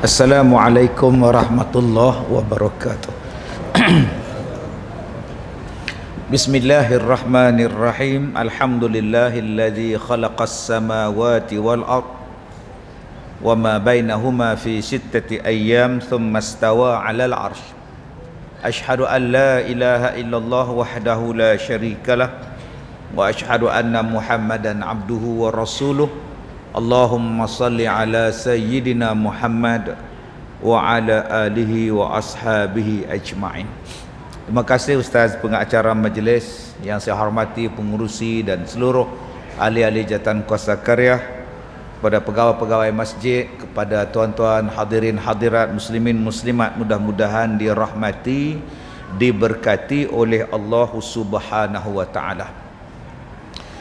Assalamualaikum warahmatullahi wabarakatuh. Bismillahirrahmanirrahim. Alhamdulillahilladzi khalaqas samawati wal ard wa ma bainahuma fi sittati ayyam thumma istawa 'alal 'arsy. Asyhadu an la ilaha illallah wahdahu la syarikalah wa asyhadu anna Muhammadan abduhu wa rasuluh. Allahumma salli ala sayyidina Muhammad wa ala alihi wa ashabihi ajma'in. Terima kasih Ustaz pengacara majlis yang saya hormati, pengurusi dan seluruh ahli-ahli jawatan kuasa karya, kepada pegawai-pegawai masjid, kepada tuan-tuan hadirin hadirat muslimin muslimat, mudah-mudahan dirahmati, diberkati oleh Allah Subhanahu wa taala.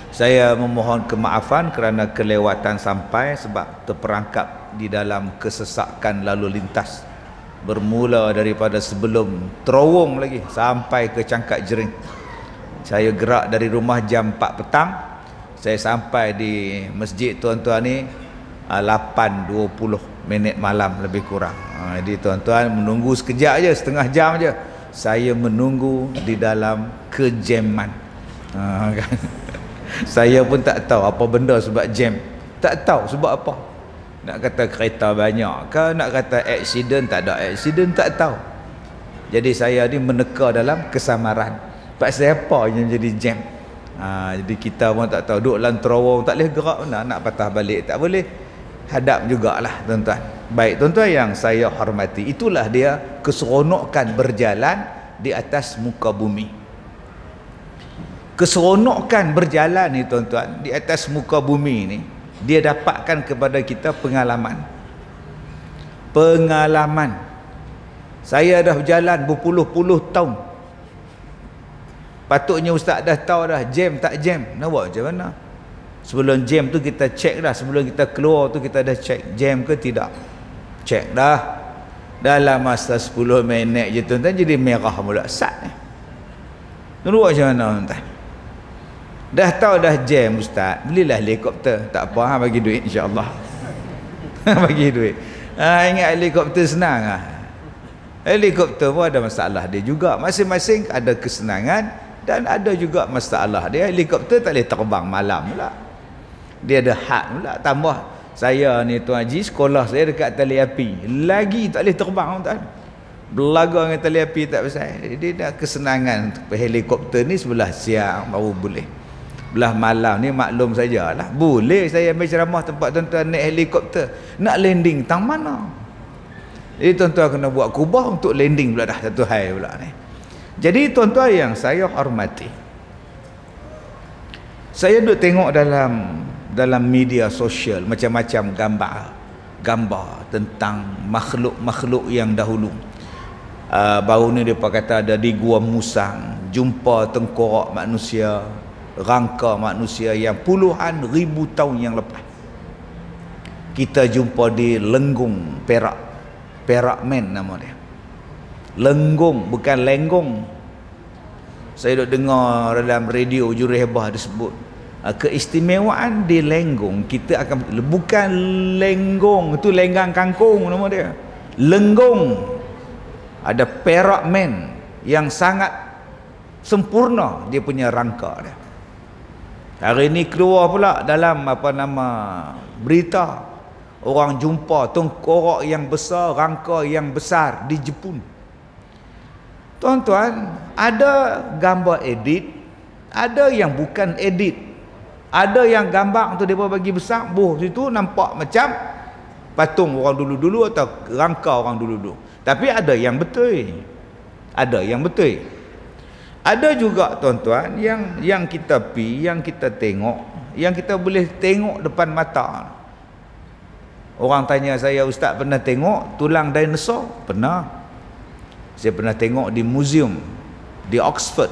Saya memohon kemaafan kerana kelewatan sampai sebab terperangkap di dalam kesesakan lalu lintas, bermula daripada sebelum terowong lagi sampai ke Cangkat Jering. Saya gerak dari rumah jam 4 petang, saya sampai di masjid tuan-tuan ni 8.20 minit malam lebih kurang. Jadi tuan-tuan menunggu sekejap je, setengah jam je. Saya menunggu di dalam kejaman. Kan? Saya pun tak tahu apa benda sebab jam. Tak tahu sebab apa. Nak kata kereta banyak ke, nak kata aksiden, tak ada aksiden, tak tahu. Jadi saya ni meneka dalam kesamaran. Pasal apa yang jadi jam? Jadi kita pun tak tahu. Duduk dalam terowong, tak boleh gerak mana, nak patah balik tak boleh. Hadap jugalah tuan-tuan. Baik tuan-tuan yang saya hormati, itulah dia keseronokan berjalan di atas muka bumi. Keseronokan berjalan ni tuan-tuan di atas muka bumi ni, dia dapatkan kepada kita pengalaman. Pengalaman. Saya dah berjalan berpuluh-puluh tahun. Patutnya ustaz dah tahu dah jam tak jam. Nak buat macam mana? Sebelum jam tu kita cek dah, sebelum kita keluar tu kita dah cek jam ke tidak. Cek dah. Dalam masa 10 minit je tuan-tuan jadi merah mula sat ni. Nak buat macam mana tuan-tuan? Dah tahu dah jam ustaz, belilah helikopter. Tak apa, bagi duit insya-Allah. Bagi duit. Ingat helikopter senang . Helikopter pun ada masalah dia juga. Masing-masing ada kesenangan dan ada juga masalah dia. Helikopter tak boleh terbang malam pula. Dia ada had pula. Tambah saya ni Tuan Haji, sekolah saya dekat tali api. Lagi tak boleh terbang tuan. Belaga dengan tali api tak pasal. Dia dah kesenangan helikopter ni sebelah siang baru boleh. Belah malam ni maklum sajalah. Boleh saya ambil ceramah tempat tuan-tuan naik helikopter. Nak landing tang mana? Jadi tuan-tuan kena buat kubah untuk landing pula dah satu hari pula ni. Jadi tuan-tuan yang saya hormati, saya duk tengok dalam media sosial macam-macam gambar tentang makhluk-makhluk yang dahulu. Baru ni depa kata ada di Gua Musang jumpa tengkorak manusia, rangka manusia yang puluhan ribu tahun yang lepas. Kita jumpa di Lenggong, Perak Man nama dia. Lenggong, bukan Lenggong. Saya duk dengar dalam radio Jurehbah disebut keistimewaan di Lenggong, kita akan, bukan Lenggong itu lenggang kangkung nama dia. Lenggong, ada Perak Man yang sangat sempurna dia punya rangka dia. Hari ni keluar pula dalam berita, orang jumpa tengkorak yang besar, rangka yang besar di Jepun. Tuan-tuan, ada gambar edit, ada yang bukan edit. Ada yang gambar tu dia bagi besar, situ nampak macam patung orang dulu-dulu atau rangka orang dulu-dulu. Tapi ada yang betul. Ada yang betul. Ada juga tuan-tuan yang kita yang kita tengok, yang kita boleh tengok depan mata. Orang tanya saya, ustaz pernah tengok tulang dinosaur? Pernah. Saya pernah tengok di museum di Oxford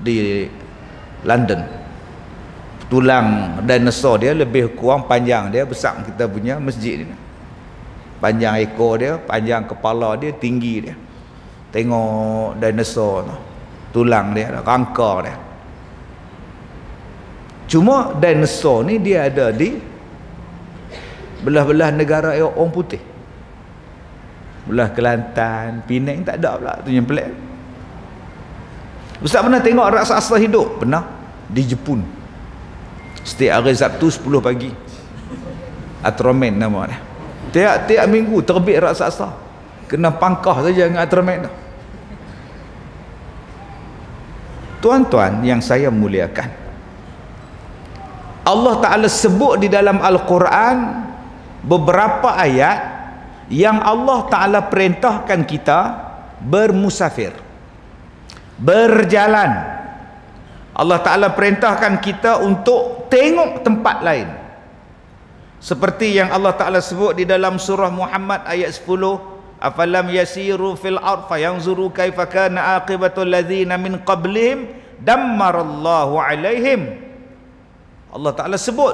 di London. Tulang dinosaur dia lebih kurang panjang dia besar kita punya masjid ni. Panjang ekor dia, panjang kepala dia, tinggi dia. Tengok dinosaur tu, tulang dia, rangka dia. Cuma dinosaur ni dia ada di belah-belah negara orang putih. belah Kelantan, Penang tak ada pula. Tu yang pelik. Ustaz pernah tengok raksasa hidup? Pernah. Di Jepun. Setiap hari Sabtu 10 pagi. Ultraman nama dia. Tiap-tiap minggu terbit raksasa. Kena pangkah saja dengan Ultraman tu. Tuan-tuan yang saya muliakan, Allah Ta'ala sebut di dalam Al-Quran beberapa ayat yang Allah Ta'ala perintahkan kita bermusafir, berjalan. Allah Ta'ala perintahkan kita untuk tengok tempat lain, seperti yang Allah Ta'ala sebut di dalam surah Muhammad ayat 10, afalam yasiru fil ard fayanzuru kaifa kana aqibatul ladzina min qablihim dammarallahu alaihim. Allah Ta'ala sebut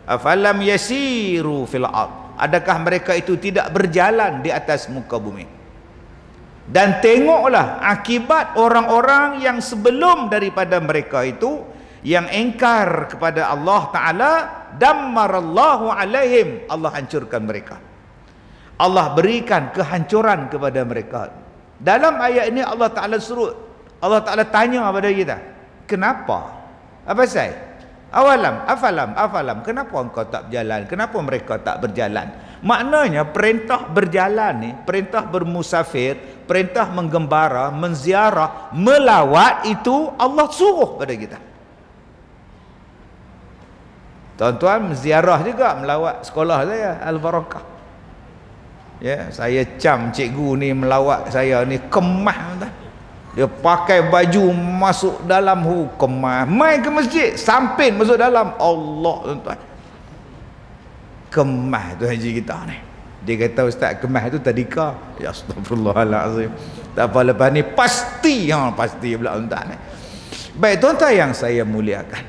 afalam yasiru fil ard, adakah mereka itu tidak berjalan di atas muka bumi, dan tengoklah akibat orang-orang yang sebelum daripada mereka itu yang engkar kepada Allah Ta'ala, dammarallahu alaihim, Allah hancurkan mereka, Allah berikan kehancuran kepada mereka. Dalam ayat ini Allah Ta'ala suruh, Allah Ta'ala tanya kepada kita, kenapa? Apa saya? Afalam, kenapa engkau tak berjalan? Kenapa mereka tak berjalan? Maknanya perintah berjalan ni, perintah bermusafir, perintah menggembara, menziarah, melawat, itu Allah suruh pada kita. Tuan-tuan ziarah juga, melawat sekolah saya Al-Barakah. Ya, saya cam cikgu ni melawat saya ni, kemah tuan. Dia pakai baju masuk dalam kemah, mai ke masjid sampin masuk dalam, Allah tuan-tuan. Kemah tu haji kita ni. Dia kata ustaz kemah tu tadika. Ya astagfirullahalazim. Tak apa, lepas ni pasti pasti pula tuan-tuan ni. Baik tuan-tuan yang saya muliakan,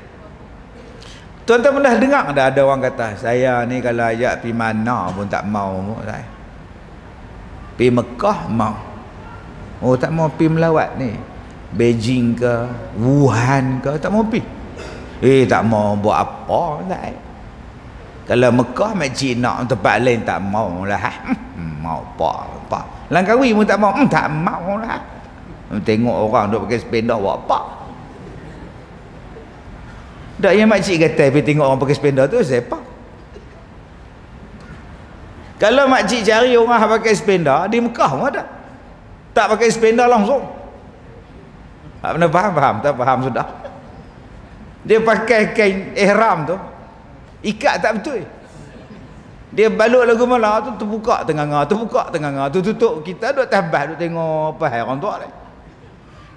tuan-tuan pernah dengar ada orang kata, saya ni kalau ajak pergi mana pun tak mau saya. Pergi Mekah mau. Oh tak mau pergi melawat ni, Beijing ke Wuhan ke, tak mau pergi. Tak mau buat apa tak. Kalau Mekah mak Cina tempat lain tak mau lah. Mau apa. Langkawi pun tak mau. Tak mau lah. Tengok orang duk pakai sepeda buat apa. Dak yang makcik kata pergi tengok orang pakai sepeda tu siapa? Kalau makcik cari orang pakai sepeda di Mekah pun ada. Tak pakai sepeda langsung. Tak pernah faham? Tak faham sudah. Dia pakai kain ihram tu, ikat tak betul. Dia balut lagu malah tu, terbuka tengah-tengah, tu tutup. Kita duk tabah, duk tengok apa orang tu ni.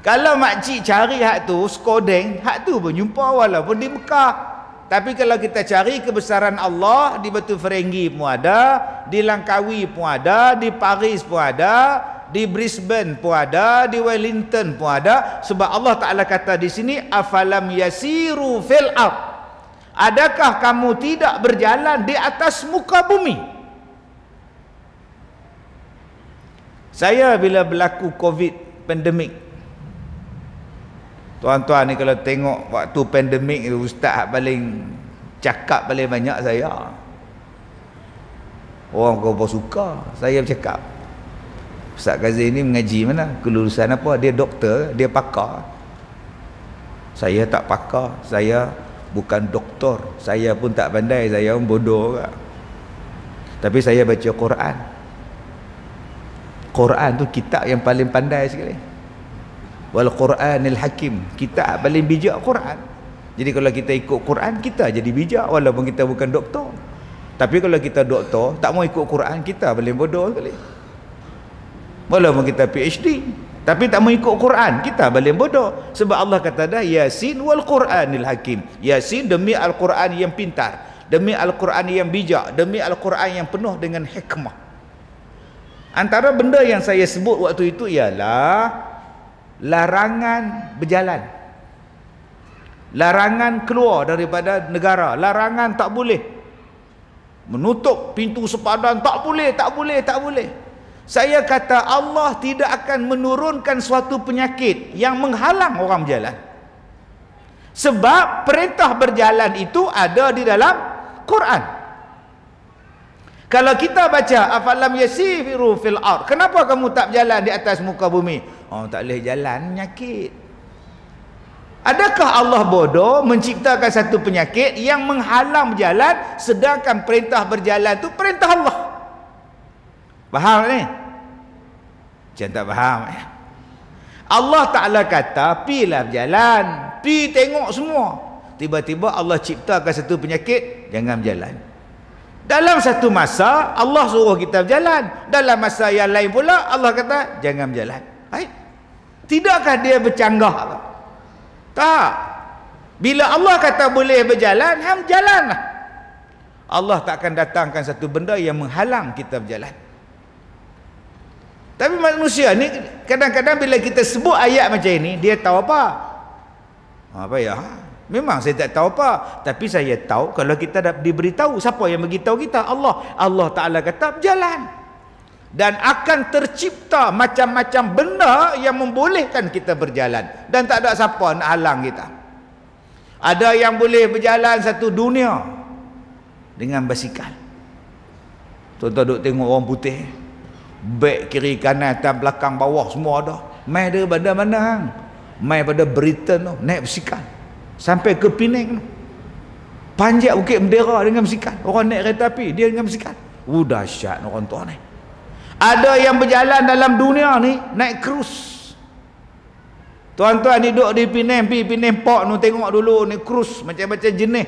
Kalau makcik cari hak tu, skodeng, hak tu pun jumpa walaupun di Mekah. Tapi kalau kita cari kebesaran Allah, di Batu Ferenggi pun ada, di Langkawi pun ada, di Paris pun ada, di Brisbane pun ada, di Wellington pun ada. Sebab Allah Ta'ala kata di sini, afalam yasiru fil ard, adakah kamu tidak berjalan di atas muka bumi? Saya bila berlaku COVID pandemik, tuan-tuan ni kalau tengok waktu pandemik, ustaz paling cakap paling banyak saya. Orang kau suka saya bercakap. Ustaz Kazim ni mengaji mana? Kelulusan apa? Dia doktor, dia pakar. Saya tak pakar, saya bukan doktor, saya pun tak pandai, saya pun bodoh juga. Tapi saya baca Quran. Quran tu kitab yang paling pandai sekali. Wal Quranil Hakim, kitab paling bijak Quran. Jadi kalau kita ikut Quran, kita jadi bijak walaupun kita bukan doktor. Tapi kalau kita doktor tak mau ikut Quran, kita paling bodoh sekali. Walaupun kita PhD, tapi tak mau ikut Quran, kita paling bodoh. Sebab Allah kata dah, Yasin wal Quranil Hakim. Yasin demi Al-Quran yang pintar, demi Al-Quran yang bijak, demi Al-Quran yang penuh dengan hikmah. Antara benda yang saya sebut waktu itu ialah larangan berjalan, larangan keluar daripada negara, larangan tak boleh, menutup pintu sepadan, tak boleh. Saya kata Allah tidak akan menurunkan suatu penyakit yang menghalang orang berjalan. Sebab perintah berjalan itu ada di dalam Quran. Kalau kita baca afalam yasiru fil ard, kenapa kamu tak berjalan di atas muka bumi? Oh, tak boleh jalan, penyakit. Adakah Allah bodoh menciptakan satu penyakit yang menghalang berjalan, sedangkan perintah berjalan tu perintah Allah? Faham ni? Macam tak faham ya? Allah Ta'ala kata, pilah berjalan, pi tengok semua. Tiba-tiba Allah ciptakan satu penyakit, jangan berjalan. Dalam satu masa Allah suruh kita berjalan, dalam masa yang lain pula Allah kata jangan berjalan. Baik. Tidakkah dia bercanggah? Tak. Bila Allah kata boleh berjalan, ham jalanlah. Allah tak akan datangkan satu benda yang menghalang kita berjalan. Tapi manusia ni kadang-kadang bila kita sebut ayat macam ini, dia tahu apa? Apa ya? Memang saya tak tahu apa, tapi saya tahu kalau kita dah diberitahu. Siapa yang beritahu kita? Allah. Allah Ta'ala kata berjalan. Dan akan tercipta macam-macam benda yang membolehkan kita berjalan, dan tak ada siapa nak halang kita. Ada yang boleh berjalan satu dunia dengan basikal. Tuan-tuan duk tengok orang putih, back kiri kanan atas belakang bawah semua ada. Mai daripada mana? Mai pada Britain tu, naik basikal sampai ke Penang tu. Panjat Bukit Bendera dengan basikal. Orang naik kereta api, dia dengan basikal. Dahsyat orang tuan ni. Ada yang berjalan dalam dunia ni naik cruise. Tuan-tuan ni duduk di Penang, pergi Penang Port tu tengok dulu ni cruise macam-macam jenis.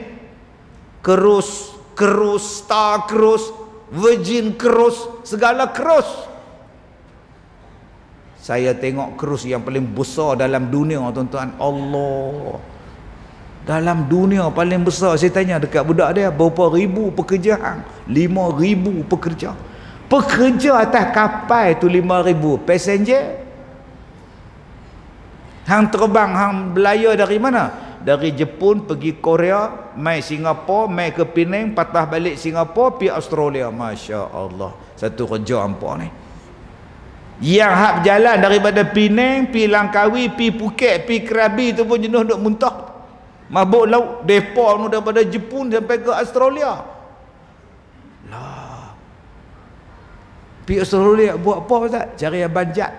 Cruise, Star Cruise, Virgin Cruise, segala cruise. Saya tengok cruise yang paling besar dalam dunia, tuan-tuan. Allah. Dalam dunia paling besar. Saya tanya dekat budak dia, berapa ribu pekerja? 5,000 pekerja. Pekerja atas kapal tu 5,000. Passenger? Hang terbang, hang belayar dari mana? Dari Jepun pergi Korea, mai Singapura, mai ke Penang, patah balik Singapura, pergi Australia. Masya Allah. Satu kerja hampa ni. Yang hak berjalan daripada Penang, pergi Langkawi, pergi Phuket, pergi Krabi tu pun jenuh duk muntah. Mabuk laut. Depa tu daripada Jepun sampai ke Australia. Lah. Pergi Australia buat apa Ustaz? Cari abang jat.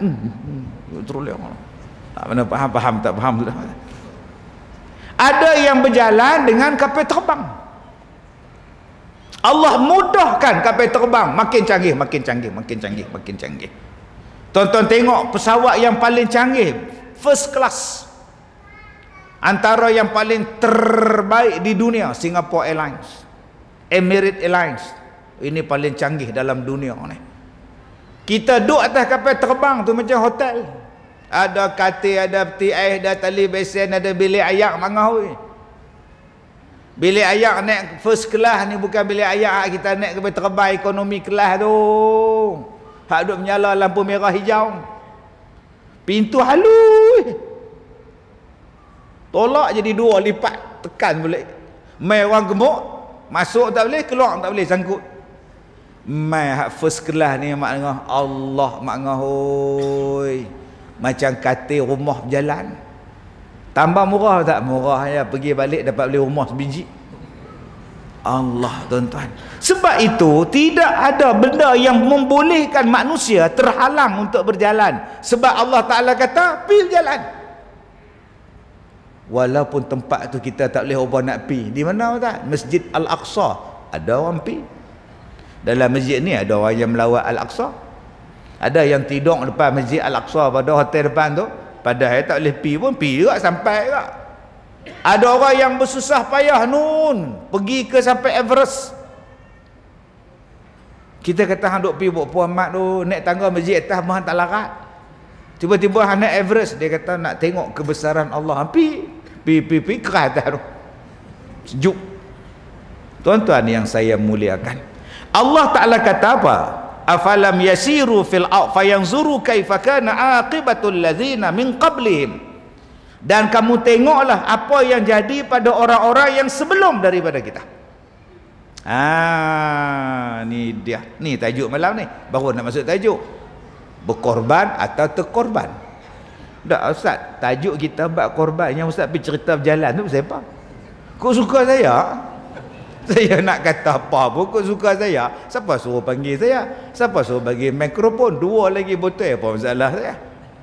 Australia. Tak mana faham tak faham sudah. Ada yang berjalan dengan kapal terbang. Allah mudahkan kapal terbang, makin canggih, makin canggih, makin canggih, makin canggih. Tonton tengok pesawat yang paling canggih, first class. Antara yang paling terbaik di dunia, Singapore Airlines, Emirates Airlines. Ini paling canggih dalam dunia ni. Kita duduk atas kapal terbang tu macam hotel. Ada katil, ada peti ais, ada tali besen, ada bilik ayak mangah. Bilik ayak naik first class ni bukan bilik ayak kita naik kapal terbang ekonomi kelas tu. Hak duk menyala lampu merah hijau. Pintu halus. Tolak jadi 2 lipat, tekan boleh. Mai orang gemuk, masuk tak boleh, keluar tak boleh, sangkut. Mai hak first class ni mak dengar Allah mak dengar hoi. Macam katil rumah berjalan. Tambah murah tak? Murah ya, pergi balik dapat beli rumah sebiji. Allah tuan-tuan. Sebab itu tidak ada benda yang membolehkan manusia terhalang untuk berjalan. Sebab Allah Ta'ala kata pergi berjalan. Walaupun tempat tu kita tak boleh ubah nak pergi. Di mana tak? Masjid Al-Aqsa. Ada orang pergi. Dalam masjid ni ada orang yang melawat Al-Aqsa. Ada yang tidur depan Masjid Al-Aqsa pada hotel depan tu. Padahal tak boleh pergi pun pergi juga sampai juga. Ada orang yang bersusah payah nun pergi ke sampai Everest. Kita kata hang duk pergi buat puan mat tu, naik tangga masjid atas mahan tak larat. Tiba-tiba hang naik Everest, dia kata nak tengok kebesaran Allah. Pergi keras atas tu. Sejuk. Tuan-tuan yang saya muliakan, Allah Ta'ala kata apa? Afalam yasiru fil ard fayanzuru kaifa kana aqibatul ladzina min qablihim. Dan kamu tengoklah apa yang jadi pada orang-orang yang sebelum daripada kita. Ni dia. Ni tajuk malam ni. Baru nak masuk tajuk. Berkorban atau terkorban. Tak Ustaz, tajuk kita bab korban. Yang Ustaz pergi cerita berjalan tu pasal apa? Kau suka saya? Saya nak kata apa pun kau suka saya. Siapa suruh panggil saya? Siapa suruh bagi mikrofon? 2 lagi botol, apa masalah saya?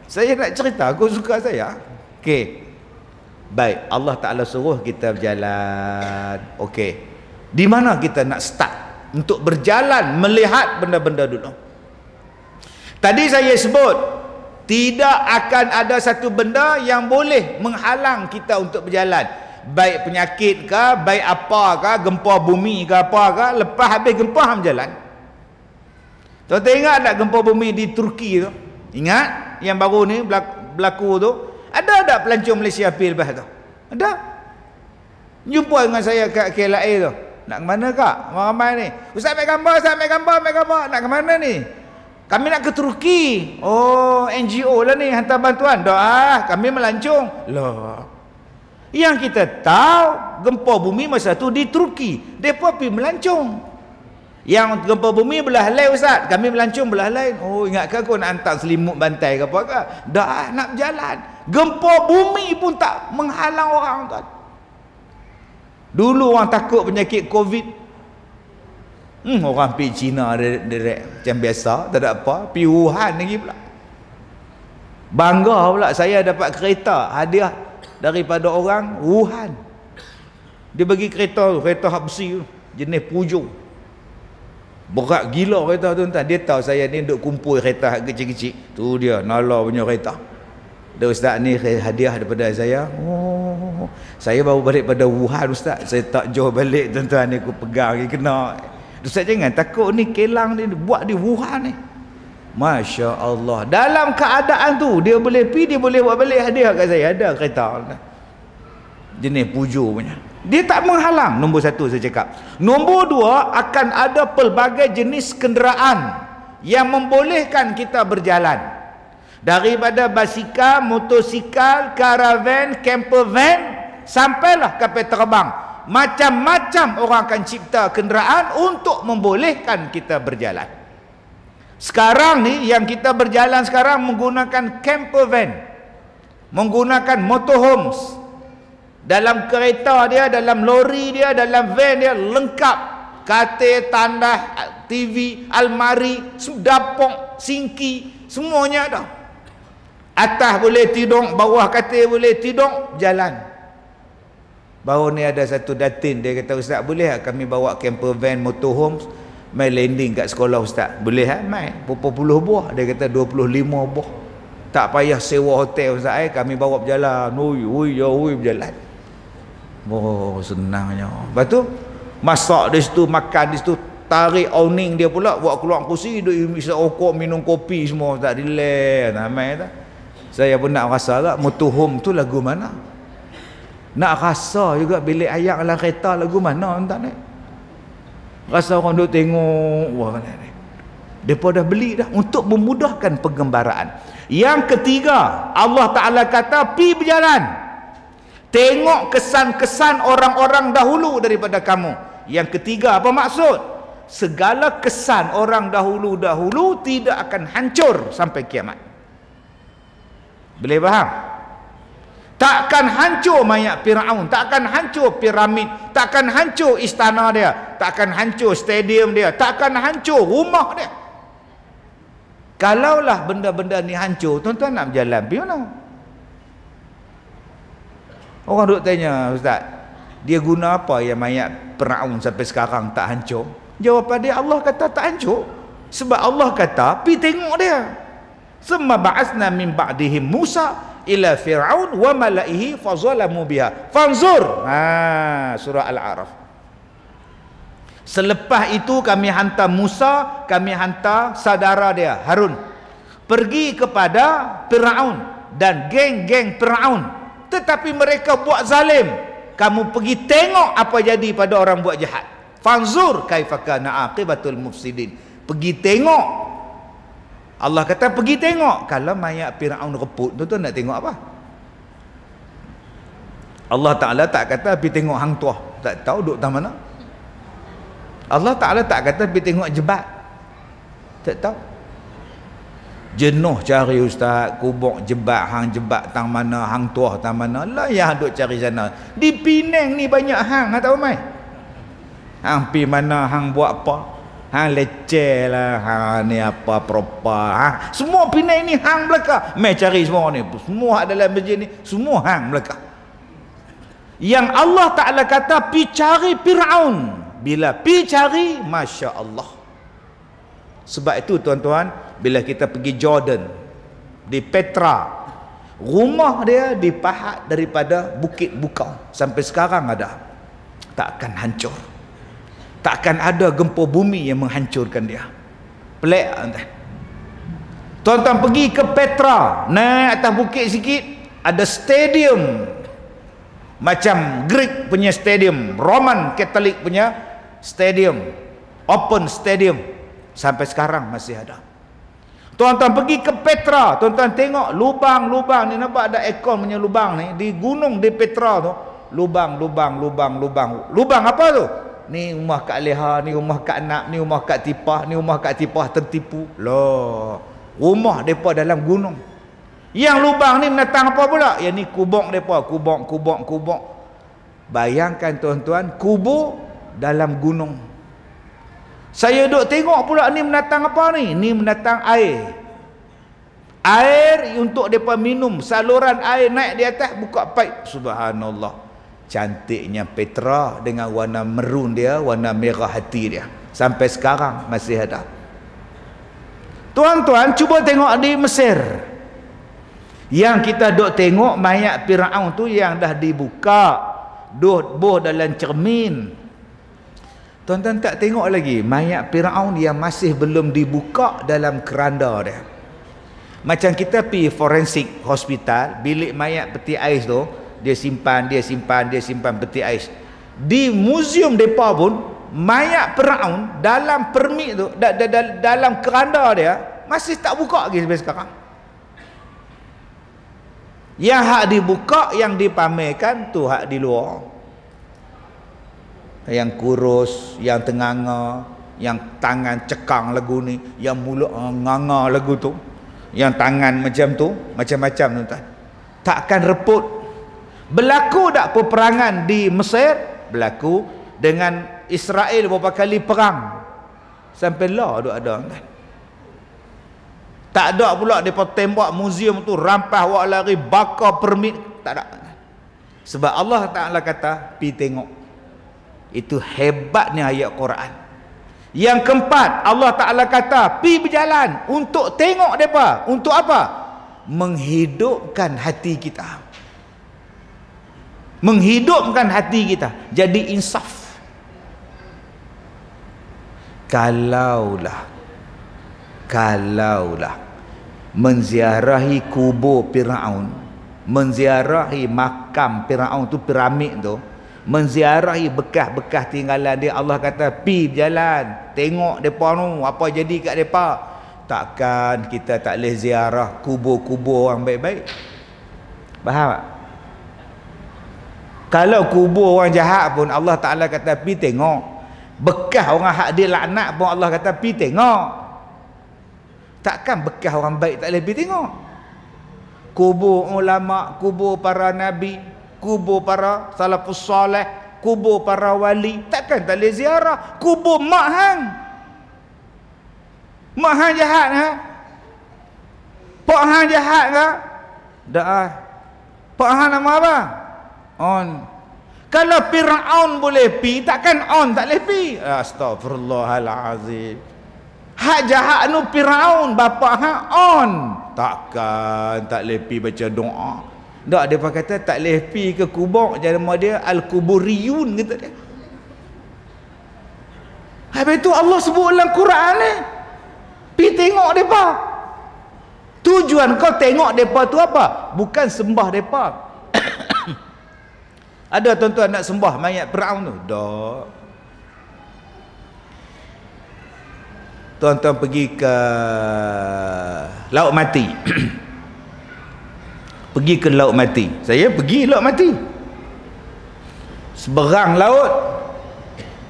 Saya nak cerita kau suka saya. Okey. Baik, Allah Ta'ala suruh kita berjalan. Okey. Di mana kita nak start untuk berjalan melihat benda-benda dulu? Tadi saya sebut, tidak akan ada satu benda yang boleh menghalang kita untuk berjalan. Baik penyakit ke, baik apa ke, gempa bumi ke apa ke, lepas habis gempa ham jalan. Tuan-tuan ingat tak gempa bumi di Turki tu? Ingat yang baru ni berlaku tu? Ada tak pelancong Malaysia pergi lepas tu? Ada. Jumpa dengan saya kat KLA tu. Nak ke mana kak? Ramai ni. Ustaz ambil gambar, Ustaz ambil gambar, ambil gambar. Nak ke mana ni? Kami nak ke Turki. Oh, NGO lah ni hantar bantuan. Doa, kami melancong. Lah. Yang kita tahu gempa bumi masa tu di Turki. Depa pergi melancong. Yang gempa bumi belah lain Ustaz, kami melancong belah lain. Oh, ingatkah kau nak hantar selimut bantai ke apa ke? Dah nak berjalan. Gempa bumi pun tak menghalang orang tuan. Dulu orang takut penyakit Covid. Orang pergi China direct macam biasa, tak ada apa. Pergi Wuhan lagi pula. Bangga pula saya dapat kereta hadiah daripada orang Wuhan. Dia bagi kereta tu, kereta hak besi tu, jenis Peugeot. Berat gila kereta tu tuan. Dia tahu saya ni duk kumpul kereta kecil-kecil. Tu dia nala punya kereta. Dia Ustaz ni hadiah daripada saya. Oh, saya baru balik pada Wuhan Ustaz. Saya tak jauh balik tuan-tuan ni, aku pegang ni kena. Ustaz jangan takut ni kelang ni buat di Wuhan ni. Masya Allah. Dalam keadaan tu dia boleh pergi, dia boleh buat balik hadiah kat saya. Ada kereta jenis Peugeot punya. Dia tak menghalang. Nombor 1 saya cakap. Nombor 2, akan ada pelbagai jenis kenderaan yang membolehkan kita berjalan. Daripada basikal, motosikal, karavan, camper van, sampailah kapal terbang. Macam-macam orang akan cipta kenderaan untuk membolehkan kita berjalan. Sekarang ni yang kita berjalan sekarang menggunakan camper van, menggunakan motorhomes. Dalam kereta dia, dalam lori dia, dalam van dia lengkap. Katil, tandas, TV, almari, dapur, singki, semuanya ada. Atas boleh tidur, bawah katil boleh tidur, jalan. Baru ni ada satu datin, dia kata Ustaz boleh tak kami bawa camper van, motorhomes mai landing kat sekolah Ustaz? Boleh tak? Mai berapa puluh buah? Dia kata 25 buah. Tak payah sewa hotel Ustaz, kami bawa berjalan. Ui berjalan. Oh, senangnya. Lepas tu masak di situ, makan di situ, tarik awning dia pula, buat keluar kursi, duk isap rokok, minum kopi semua, tak relax, ramai tak. Saya pun nak rasa tak motorhome tu lagu mana. Nak rasa juga bilik ayak dalam kereta lagu mana entah ni. Rasa orang duk tengok, wah ni. Depa dah beli dah untuk memudahkan penggembaraan. Yang ketiga, Allah Ta'ala kata pi berjalan. Tengok kesan-kesan orang-orang dahulu daripada kamu. Yang ketiga, apa maksud? Segala kesan orang dahulu-dahulu tidak akan hancur sampai kiamat. Boleh faham? Takkan hancur mayat Firaun, takkan hancur piramid, takkan hancur istana dia, takkan hancur stadium dia, takkan hancur rumah dia. Kalaulah benda-benda ni hancur, tuan-tuan nak berjalan pergi mana? Orang duk tanya, Ustaz, dia guna apa yang mayat Firaun sampai sekarang tak hancur? Jawapan dia, Allah kata tak hancur. Sebab Allah kata, pi tengok dia. Summa ba'asna min ba'dihim Musa ila Fir'aun wa malaihi fazalamu biha. Fanzur. Surah Al-A'raf. Selepas itu kami hantar Musa, kami hantar saudara dia, Harun. Pergi kepada Fir'aun dan geng-geng Fir'aun. Tetapi mereka buat zalim. Kamu pergi tengok apa jadi pada orang buat jahat. Fanzur kaifa kana aqibatul mufsidin. Pergi tengok. Allah kata pergi tengok. Kalau mayat Firaun reput, tuan-tuan nak tengok apa? Allah Ta'ala tak kata pergi tengok hang tuah, tak tahu duk tang mana. Allah Ta'ala tak kata pergi tengok jebat, tak tahu. Jenuh cari Ustaz, kubur jebat, hang jebat tang mana, hang tuah tang mana. Lah yang duk cari sana. Di Penang ni banyak hang, tahu mai. Hang pi mana, hang buat apa? Hang leceh lah, hang ni apa propa. Semua Penang ni hang belaka. Mai cari semua ni. Semua dalam masjid ni, semua hang belaka. Yang Allah Ta'ala kata pi cari Fir'aun. Bila pi cari, Masya Allah. Sebab itu tuan-tuan, bila kita pergi Jordan, di Petra, rumah dia dipahat daripada Bukit Bukau. Sampai sekarang ada. Tak akan hancur. Tak akan ada gempa bumi yang menghancurkan dia. Pelik tuan-tuan. Tuan-tuan pergi ke Petra, naik atas bukit sikit, ada stadium. Macam Greek punya stadium, Roman Catholic punya stadium, open stadium. Sampai sekarang masih ada. Tuan-tuan pergi ke Petra, tuan-tuan tengok lubang-lubang ni, nampak ada ekor punya lubang ni di gunung di Petra tu. Lubang apa tu? Ni rumah Kak Leha, ni rumah Kak Nak, ni rumah Kak Tipah, ni rumah Kak Tipah tertipu. Loh, rumah depa dalam gunung. Yang lubang ni menatang apa pula? Yang ni kubur depa, kubur. Bayangkan tuan-tuan, kubur dalam gunung. Saya duk tengok pula ni menatang apa ni? Ni menatang air. Air untuk depa minum, saluran air naik di atas, buka paip. Subhanallah. Cantiknya Petra dengan warna merun dia, warna merah hati dia. Sampai sekarang masih ada. Tuan-tuan cuba tengok di Mesir. Yang kita duk tengok mayat Firaun tu yang dah dibuka, boh dalam cermin. Tuan-tuan tak tengok lagi mayat Firaun yang masih belum dibuka dalam keranda dia. Macam kita pergi forensik hospital, bilik mayat peti ais tu, dia simpan peti ais. Di muzium depa pun mayat Firaun dalam permit tu, dalam keranda dia masih tak buka lagi sampai sekarang. Yang hak dibuka, yang dipamerkan tu hak di luar. Yang kurus, yang tenganga, yang tangan cekang lagu ni, yang mulut nganga lagu tu, yang tangan macam tu, macam-macam tuan-tuan. Takkan reput. Berlaku tak peperangan di Mesir? Berlaku. Dengan Israel beberapa kali perang. Sampai lah duk ada kan. Tak ada pula mereka tembak muzium tu, rampas awak lari, bakar permit. Tak ada. Sebab Allah Ta'ala kata, pi tengok. Itu hebatnya ayat Quran. Yang keempat, Allah Ta'ala kata, pi berjalan untuk tengok mereka. Untuk apa? Menghidupkan hati kita. Menghidupkan hati kita. Jadi insaf. Kalaulah menziarahi kubur Firaun, menziarahi makam Firaun tu, piramid tu, menziarahi bekas-bekas tinggalan dia, Allah kata pi berjalan tengok depa tu apa jadi kat depa. Takkan kita tak boleh ziarah kubur-kubur orang baik-baik. Faham tak? Kalau kubur orang jahat pun Allah Ta'ala kata pi tengok. Bekas orang hak dia laknat pun Allah kata pi tengok. Takkan bekas orang baik tak boleh pi tengok. Kubur ulama, kubur para nabi, kubur para salafus soleh, kubur para wali, takkan tak boleh ziarah. Kubur mak hang, mak hang jahat ha? Pak hang jahat ke? Dah. Pak hang nama apa? On. Kalau Firaun boleh pi, takkan on tak boleh pi. Astagfirullahalazim. Hak jahat nu Firaun, bapa hak on. Takkan tak boleh pi baca doa. Tak, dia kata tak boleh pi ke kubur, nama dia Al-Kuburiyun kata dia. Habis tu Allah sebut dalam Quran ni, pi tengok depa. Tujuan kau tengok depa tu apa? Bukan sembah depa. Ada tuan-tuan nak sembah mayat Firaun tu? Tak. Tuan-tuan pergi ke Laut Mati. Pergi ke Laut Mati. Saya pergi Laut Mati. Seberang laut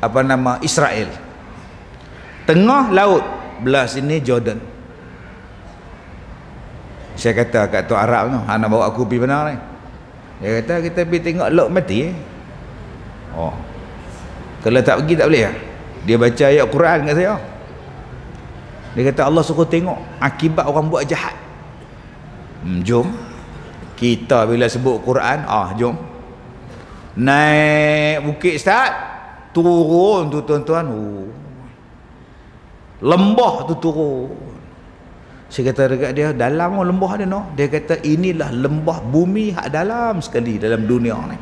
apa nama Israel. Tengah laut belah sini Jordan. Saya kata kat Tok Arab tu, hang nak bawa aku pergi mana ni? Dia kata kita pergi tengok Laut Mati. Oh. Kalau tak pergi tak boleh lah. Dia baca ayat Quran kat saya. Dia kata Allah suruh tengok akibat orang buat jahat. Jom. Kita bila sebut Quran, jom. Naik bukit start, turun tu tuan-tuan. Lembah tu turun. Saya kata dekat dia, dalam lembah dia no. Dia kata inilah lembah bumi hak dalam sekali dalam dunia ni.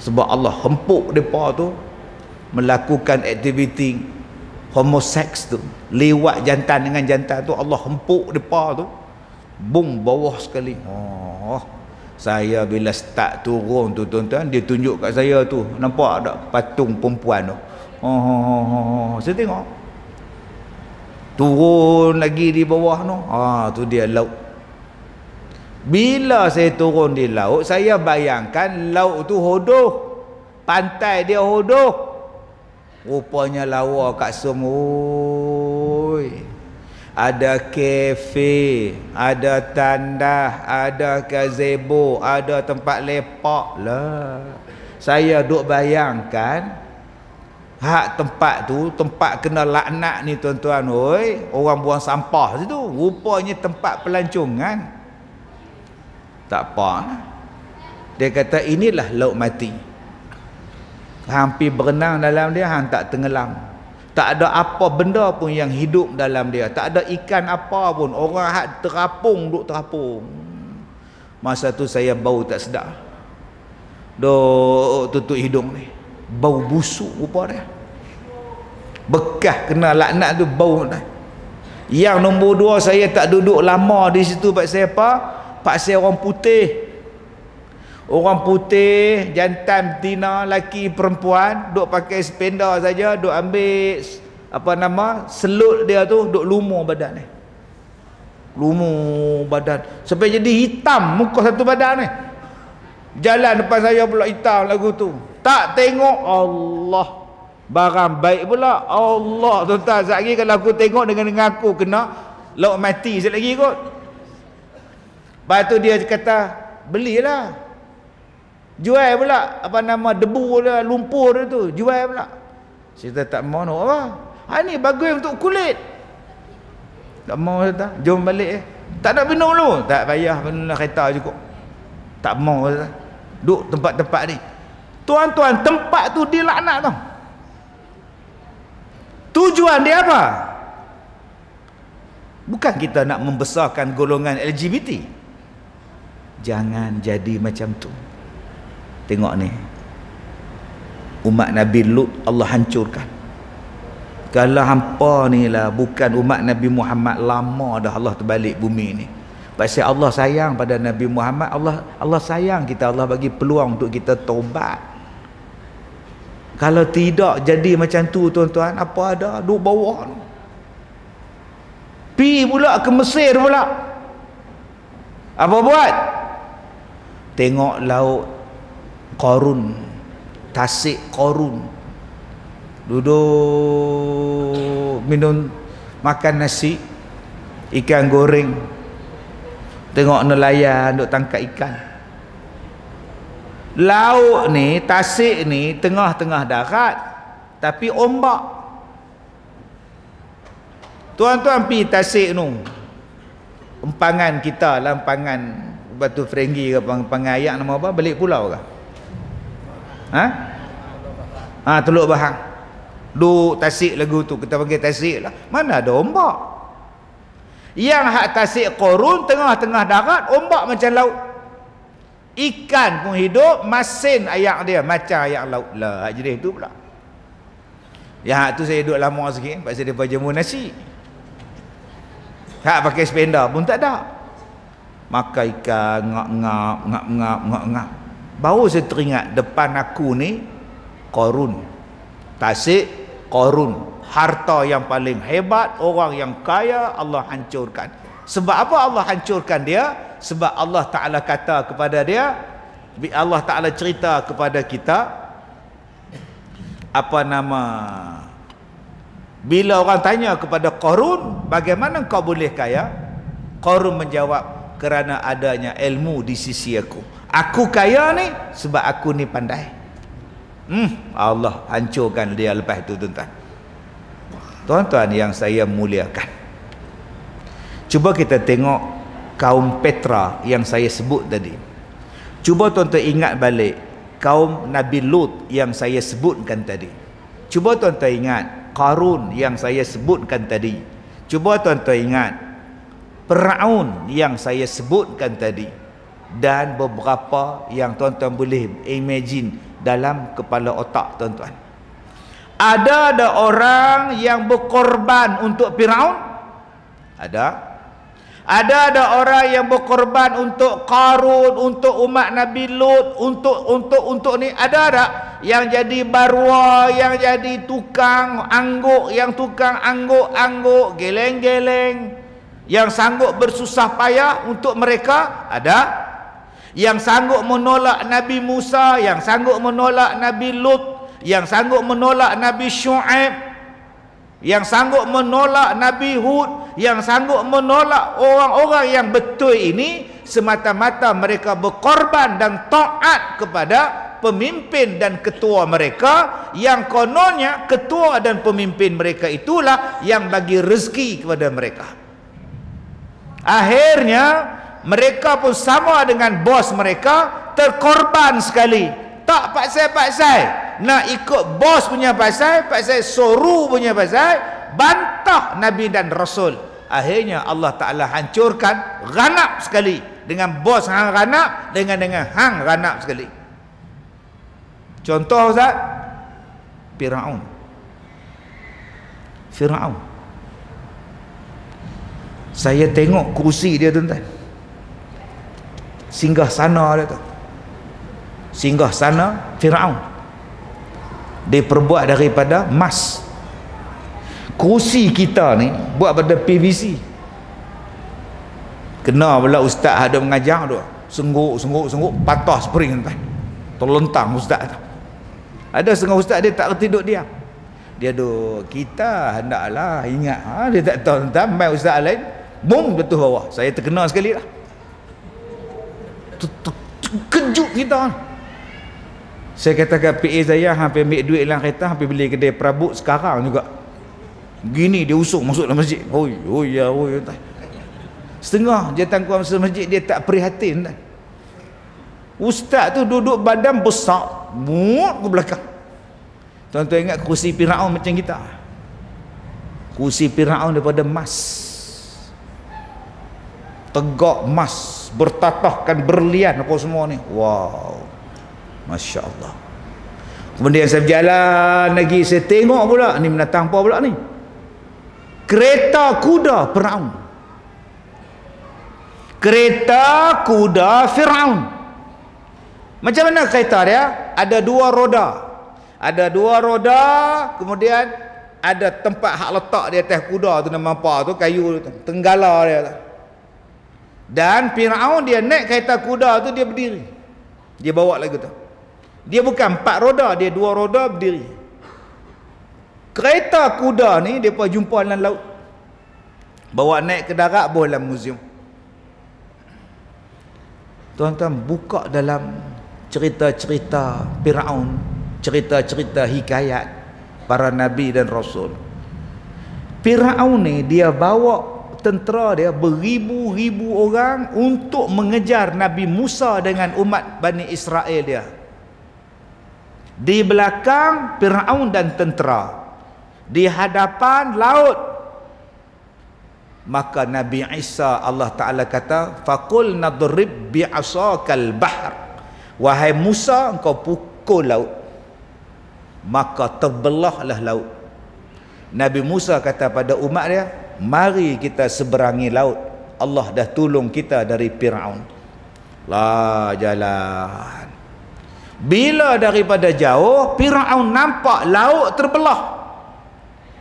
Sebab Allah hempuk depa tu melakukan aktiviti homoseks tu, lewat jantan dengan jantan tu, Allah hempuk depa tu bung bawah sekali. Saya bila start turun tu tuan-tuan, dia tunjuk kat saya tu, nampak tak patung perempuan tu. Saya tengok turun lagi di bawah tu. Tu dia laut. Bila saya turun di laut, saya bayangkan laut tu hodoh, pantai dia hodoh. Rupanya lawa kat semua. Ada kafe, ada tandah, ada gazebo, ada tempat lepak lah. Saya duk bayangkan hak tempat tu, tempat kena laknat ni tuan-tuan, orang buang sampah situ. Rupanya tempat pelancongan. Tak apa. Dia kata inilah laut mati. Hampir berenang dalam dia, hang tak tenggelam. Tak ada apa benda pun yang hidup dalam dia. Tak ada ikan apa pun. Orang hak terapung, duk terapung. Masa tu saya bau tak sedap. Duk tutup hidung ni. Bau busuk rupa dia. Bekas kena laknat tu bau dah. Yang nombor dua, saya tak duduk lama di situ. Pasal apa? Pasal orang putih. Orang putih, jantan, betina, laki, perempuan, duk pakai sependa saja, duk ambil selut dia tu, duk lumur badan ni. Lumur badan sampai jadi hitam muka satu badan ni. Jalan depan saya pula hitam lagu tu. Tak tengok Allah. Barang baik pula. Allah tuan-tuan, sekejap lagi kalau aku tengok dengan aku kena laut mati sekejap lagi kot. Lepas tu dia kata, belilah. Jual pula debu dia, lumpur dia tu, jual pula. Saya tak mau nak apa. Ni bagus untuk kulit. Tak mau kata, jom balik Tak nak minum dulu. Tak payah, minum kereta cukup. Tak mau kata. Duk tempat-tempat ni. Tuan-tuan, tempat tu dilaknat tau. Tujuan dia apa? Bukan kita nak membesarkan golongan LGBT. Jangan jadi macam tu. Tengok ni, umat Nabi Lut Allah hancurkan. Kalau hampa ni lah bukan umat Nabi Muhammad, lama dah Allah terbalik bumi ni. Pasal Allah sayang pada Nabi Muhammad. Allah sayang kita. Allah bagi peluang untuk kita taubat. Kalau tidak jadi macam tu tuan-tuan, apa ada duk bawah tu. Pi pula ke Mesir pula. Apa buat? Tengok laut Qarun, tasik Qarun, duduk minum, makan nasi, ikan goreng. Tengok nelayan duk tangkap ikan. Laut ni, tasik ni tengah-tengah darat, tapi ombak. Tuan-tuan pi tasik tu, empangan kita lah, empangan Batu Ferenggi ke empangan ayak nama apa, balik pulau ke? Teluk Bahang. Duk tasik lagu tu, kita panggil tasik lah. Mana ada ombak? Yang hak tasik Qarun tengah-tengah darat, ombak macam laut. Ikan pun hidup, masin ayak dia macam ayak laut lah. Jadi itu pula. Yang hak tu saya duduk lama sikit, pasal dia jemur nasi. Hak pakai sependa pun tak ada. Makan ikan, ngap-ngap. Baru saya teringat, depan aku ni Qarun, tasik Qarun, harta yang paling hebat, orang yang kaya Allah hancurkan. Sebab apa Allah hancurkan dia? Sebab Allah Ta'ala kata kepada dia, Allah Ta'ala cerita kepada kita, bila orang tanya kepada Qarun, bagaimana kau boleh kaya? Qarun menjawab, kerana adanya ilmu di sisi aku. Aku kaya ni sebab aku ni pandai. Allah hancurkan dia lepas itu, tuan-tuan. Tuan-tuan yang saya muliakan, cuba kita tengok kaum Petra yang saya sebut tadi. Cuba tuan-tuan ingat balik kaum Nabi Lut yang saya sebutkan tadi. Cuba tuan-tuan ingat Qarun yang saya sebutkan tadi. Cuba tuan-tuan ingat Firaun yang saya sebutkan tadi. Dan beberapa yang tuan-tuan boleh imagine dalam kepala otak tuan-tuan. Ada orang yang berkorban untuk Firaun? Ada orang yang berkorban untuk Qarun, untuk umat Nabi Lut, untuk ni ada tak? Yang jadi barwa, yang jadi tukang angguk, angguk, geleng-geleng, yang sanggup bersusah payah untuk mereka? Ada. Yang sanggup menolak Nabi Musa, yang sanggup menolak Nabi Lut, yang sanggup menolak Nabi Syuaib, yang sanggup menolak Nabi Hud, yang sanggup menolak orang-orang yang betul ini, semata-mata mereka berkorban dan taat kepada pemimpin dan ketua mereka, yang kononnya ketua dan pemimpin mereka itulah yang bagi rezeki kepada mereka. Akhirnya mereka pun sama dengan bos mereka, terkorban sekali. Tak paksai-paksai nak ikut bos punya pasal, suruh punya pasal, bantah Nabi dan Rasul. Akhirnya Allah Ta'ala hancurkan, ganap sekali. Dengan bos hang ganap, dengan hang ganap sekali. Contoh Ustaz, Firaun. Saya tengok kursi dia, tuan-tuan. Singgah sana dia tu. Singgah sana Firaun. Dia perbuat daripada emas. Kursi kita ni buat pada PVC. Kena pula ustaz ada mengajar tu. Sengguk, patah spring, tuan. Terlentang ustaz tu. Ada setengah ustaz dia tak reti duduk diam. Dia duduk, kita hendaklah ingat. Dia tak tahu, tuan, mai ustaz lain, bum jatuh bawah. Saya terkena sekali lah. Kejut kita. Saya katakan PA saya hampir ambil duit dalam kereta, hampir beli kedai perabot sekarang juga. Gini dia usung masuk dalam masjid. Oi, tuan. Setengah jatuh kuasa masjid dia tak prihatin, tuan. Ustaz tu duduk badan besar, muat ke belakang. Tuan-tuan ingat kursi Firaun macam kita? Kursi Firaun daripada emas. Tegak emas, bertatahkan berlian apa semua ni. Wow, Masya Allah. Kemudian saya berjalan lagi, saya tengok pula ni menatang apa pula ni, kereta kuda Firaun. Kereta kuda Firaun. Macam mana kereta dia? Ada dua roda, kemudian ada tempat hak letak di atas kuda tu, nama apa tu, kayu tu, tenggala dia tu. Dan Firaun dia naik kereta kuda tu, dia berdiri. Dia bawa lagu tu. Dia bukan 4 roda, dia 2 roda berdiri. Kereta kuda ni depa jumpa dalam laut. Bawa naik ke darat, bawa dalam muzium. Tuan-tuan buka dalam cerita-cerita Firaun, cerita-cerita hikayat para nabi dan rasul. Firaun ni dia bawa tentera dia beribu-ribu orang untuk mengejar Nabi Musa dengan umat Bani Israel dia. Di belakang Firaun dan tentera, di hadapan laut. Maka Nabi Isa, Allah Ta'ala kata, faqul nadrib bi'asakal bahr, wahai Musa engkau pukul laut, maka terbelahlah laut. Nabi Musa kata pada umat dia, mari kita seberangi laut, Allah dah tolong kita dari Firaun. Lah jalan. Bila daripada jauh Firaun nampak laut terbelah,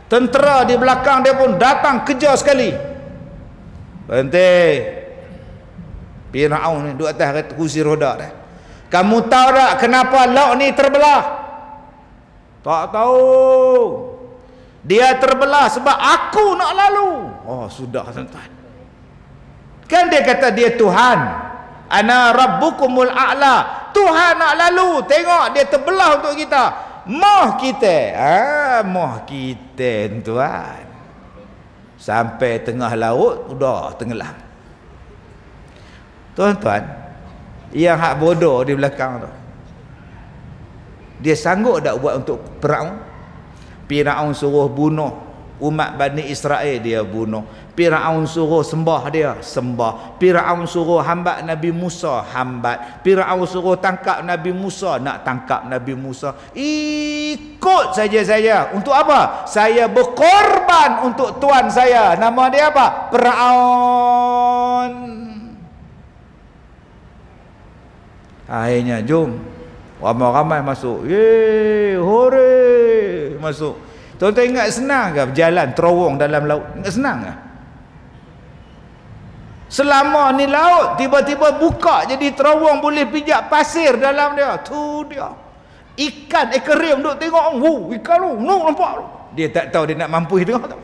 tentera di belakang dia pun datang kejar sekali. Berhenti. Firaun ni duduk atas kursi roda dah. Kamu tahu tak kenapa laut ni terbelah? Tak tahu. Dia terbelah sebab aku nak lalu. Oh sudah tuan-tuan. Kan dia kata dia Tuhan. Ana rabbukumul a'la. Tuhan nak lalu, tengok dia terbelah untuk kita. Moh kita, moh kita tuan. Sampai tengah laut, udah tenggelam. Tuan-tuan, yang hak bodoh di belakang tu, dia sanggup tak buat untuk Firaun? Firaun suruh bunuh umat Bani Israel, dia bunuh. Firaun suruh sembah, dia sembah. Firaun suruh hambat Nabi Musa, hambat. Firaun suruh tangkap Nabi Musa, nak tangkap Nabi Musa. Ikut saja saya. Untuk apa? Saya berkorban untuk tuan saya. Nama dia apa? Firaun. Akhirnya jom, ramai-ramai masuk. Yeay, hore, masuk. Tuan-tuan ingat senang ke berjalan terowong dalam laut? Ingat senang ke? Selama ni laut tiba-tiba buka jadi terowong, boleh pijak pasir dalam dia. Tu dia. Ikan akuarium duk tengok, ikan tu, nampak tu. Dia tak tahu dia nak mampu tengok tak.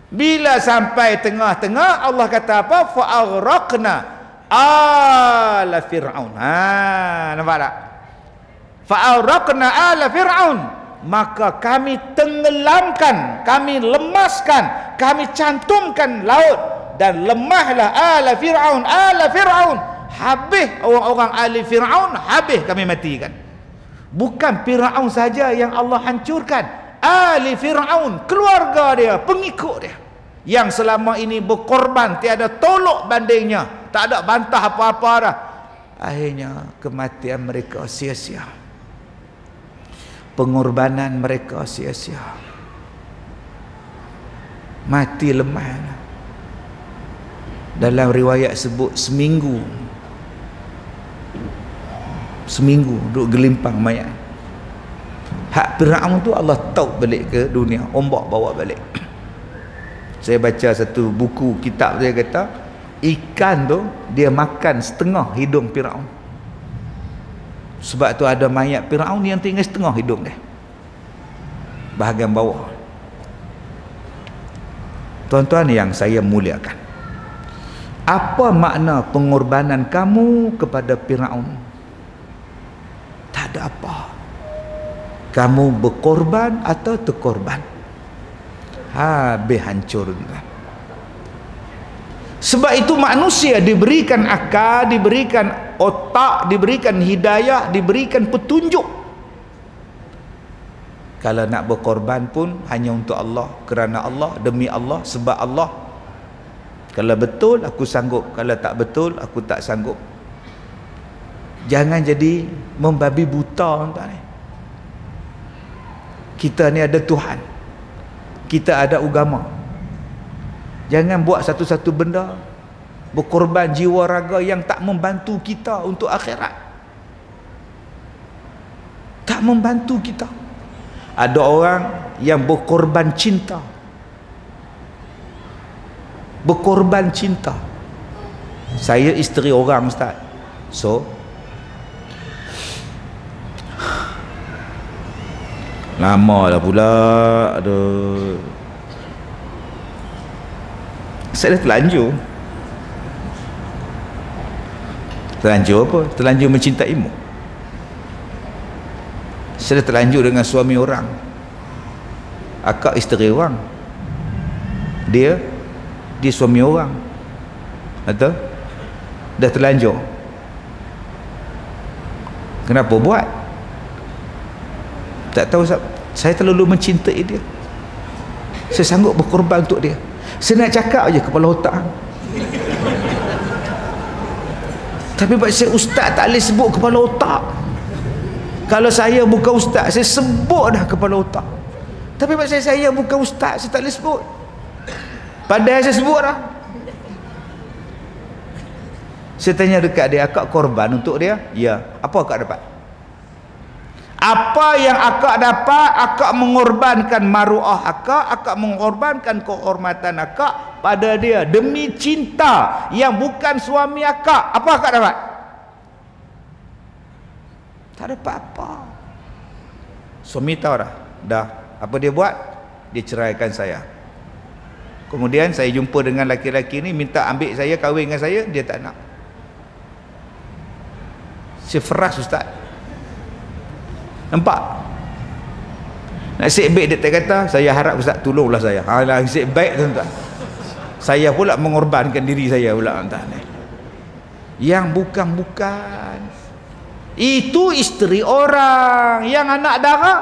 Bila sampai tengah-tengah, Allah kata apa? Fa'aghraqna ala Fir'aun. Nampak tak? Fa'aghraqna ala Fir'aun. Maka kami tenggelamkan, kami lemaskan, kami cantumkan laut, dan lemahlah ala Fir'aun, ala Fir'aun. Habis orang-orang ahli Fir'aun, habis kami matikan. Bukan Fir'aun saja yang Allah hancurkan, ahli Fir'aun, keluarga dia, pengikut dia, yang selama ini berkorban, tiada tolok bandingnya, tak ada bantah apa-apa dah. Akhirnya kematian mereka sia-sia, pengorbanan mereka sia-sia, mati lemah. Dalam riwayat sebut seminggu duduk gelimpang mayat. Hak Firaun tu Allah tahu balik ke dunia, ombak bawa balik. Saya baca satu buku kitab, dia kata ikan tu dia makan setengah hidung Firaun. Sebab tu ada mayat Firaun yang tinggal setengah hidung dia, bahagian bawah. Tuan-tuan yang saya muliakan, apa makna pengorbanan kamu kepada Firaun? Tak ada apa. Kamu berkorban atau terkorban, habis hancur. Sebab itu manusia diberikan akal, diberikan otak, diberikan hidayah, diberikan petunjuk. Kalau nak berkorban pun hanya untuk Allah, kerana Allah, demi Allah, sebab Allah. Kalau betul aku sanggup, kalau tak betul aku tak sanggup. Jangan jadi membabi buta. Kita ni ada Tuhan, kita ada agama. Jangan buat satu-satu benda, berkorban jiwa raga yang tak membantu kita untuk akhirat, tak membantu kita. Ada orang yang berkorban cinta, berkorban cinta. Saya isteri orang, ustaz, so lama dah pula. Aduh, saya dah terlanjur. Terlanjur apa? Terlanjur mencintaimu. Saya dah terlanjur dengan suami orang, akak isteri orang, dia suami orang, atau dah terlanjur. Kenapa buat? Tak tahu. Saya terlalu mencintai dia, saya sanggup berkorban untuk dia. Saya nak cakap aja kepala otak, tapi sebab saya ustaz tak boleh sebut kepala otak. Kalau saya bukan ustaz, saya sebut dah kepala otak. Tapi sebab saya bukan ustaz, saya tak boleh sebut. Padahal saya sebut dah. Saya tanya dekat dia, akak korban untuk dia? Ya. Apa akak dapat? Apa yang akak dapat? Akak mengorbankan maruah akak mengorbankan kehormatan akak pada dia demi cinta yang bukan suami akak. Apa akak dapat? Tak dapat apa. Suami tahu dah. Apa dia buat? Dia ceraikan saya. Kemudian saya jumpa dengan laki-laki ni, minta ambil saya, kahwin dengan saya, dia tak nak. Seferas ustaz. Nampak? Nasib baik dia kata, saya harap ustaz tolonglah saya. Nasib baik tuan-tuan. Saya pula mengorbankan diri saya pula tuan-tuan. Yang bukan-bukan. Itu isteri orang yang anak darah.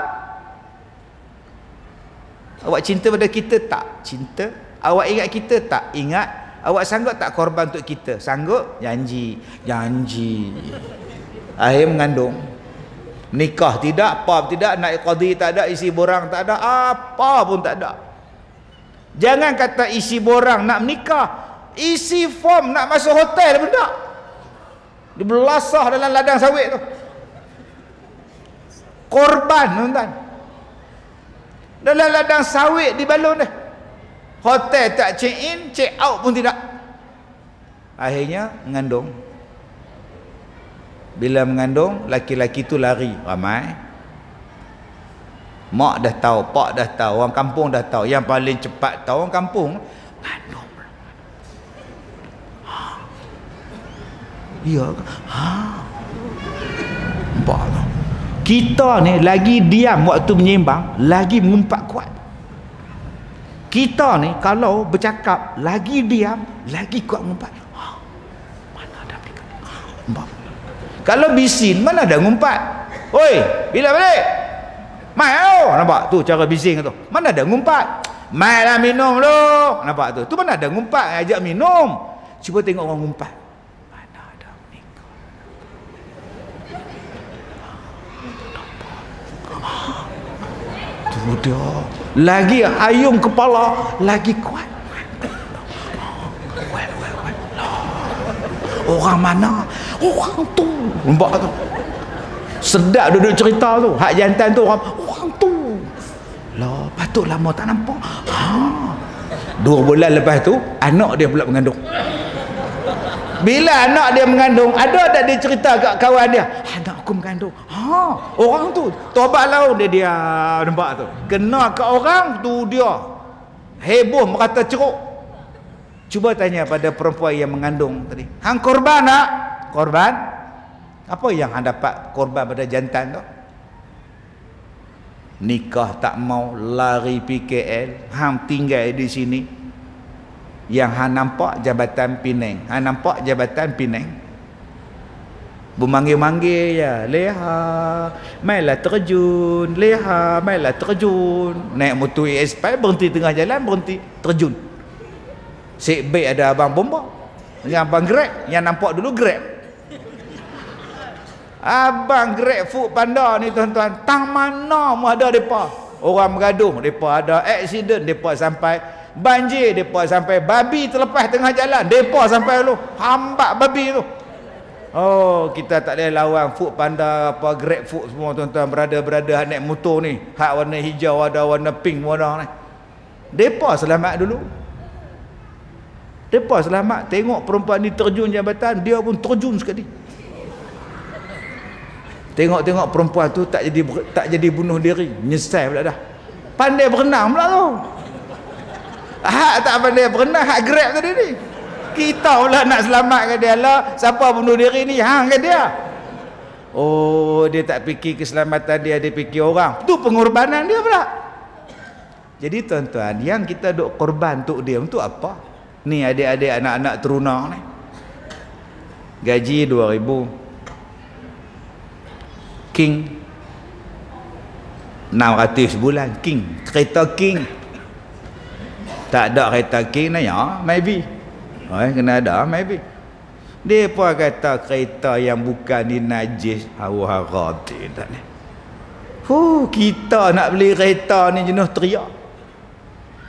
Awak cinta pada kita tak? Cinta. Awak ingat kita tak? Ingat. Awak sanggup tak korban untuk kita? Sanggup? Janji. Akhir mengandung. Nikah tidak, apa tidak, nak qadi tak ada, isi borang tak ada, apa pun tak ada. Jangan kata isi borang nak menikah, isi form nak masuk hotel pun tak. Dia belasah dalam ladang sawit tu. Korban tuan-tuan. Dalam ladang sawit di balon dah. Hotel tak check in, check out pun tidak. Akhirnya mengandung. Bila mengandung, laki-laki tu lari ramai. Mak dah tahu, pak dah tahu, orang kampung dah tahu. Yang paling cepat tahu orang kampung, mengandung. Ya ke? Nampak tak? Kita ni lagi diam waktu menyembang, lagi mengumpat kuat. Kita ni kalau bercakap, lagi diam, lagi kuat mengumpat. Mana ada aplikat? Nampak? Kalau bising, mana ada ngumpat? Oi, bila balik? Mai oh, nampak tu cara bising tu. Mana ada ngumpat? Mai lah minum lu. Nampak tu. Tu mana ada ngumpat, ajak minum. Cuba tengok orang ngumpat. Mana ada nikah. Tu dia. Lagi ayung kepala, lagi kuat. Orang mana? Orang tu. Nampak tu. Sedap duduk cerita tu. Hak jantan tu orang tu. Lah, patut lama tak nampak. 2 bulan lepas tu anak dia pula mengandung. Bila anak dia mengandung, ada tak dia cerita kat kawan dia, anak aku mengandung. Orang tu tobat laut dia nampak tu. Kena kat orang tu dia heboh merata ceruk. Cuba tanya pada perempuan yang mengandung tadi, hang korban tak? Korban? Apa yang hang dapat korban pada jantan tu? Nikah tak mau, lari PKL, hang tinggal di sini. Yang hang nampak jabatan Penang, hang nampak jabatan Penang. Memanggil-manggil ya, leha, mailah terjun, leha, mailah terjun. Naik motor ES5 berhenti tengah jalan, berhenti terjun. Sik baik ada abang bomba dengan abang Grab, yang nampak dulu Grab. Abang Grab food panda ni tuan-tuan, tang mana mu ada depa. Orang bergaduh, depa ada aksiden, depa sampai banjir, depa sampai babi terlepas tengah jalan, depa sampai dulu hambat babi tu. Oh, kita tak boleh lawan food panda apa Grab food semua tuan-tuan, berada-berada naik motor ni, hak warna hijau ada, warna pink warna ni. Depa selamat dulu. Depa selamat, tengok perempuan ni terjun jabatan, dia pun terjun sekali. Tengok-tengok perempuan tu tak jadi bunuh diri, menyesal pula dah. Pandai berenang pula tu. Hak tak pandai berenang, hak Grab tadi ni. Kita pula nak selamatkan dia lah, siapa bunuh diri ni, hang ke dia. Oh, dia tak fikir keselamatan dia, dia fikir orang. Tu pengorbanan dia pula. Jadi tuan-tuan, yang kita duk korban untuk dia untuk apa? Ni adik-adik anak-anak teruna ni. Gaji 2,000. King 600 sebulan. King, kereta King. Tak ada kereta King ni ya, maybe. Kena ada maybe. Dia pun kata kereta yang bukan ni najis, haram tak ni. Kita nak beli kereta ni jenuh teriak.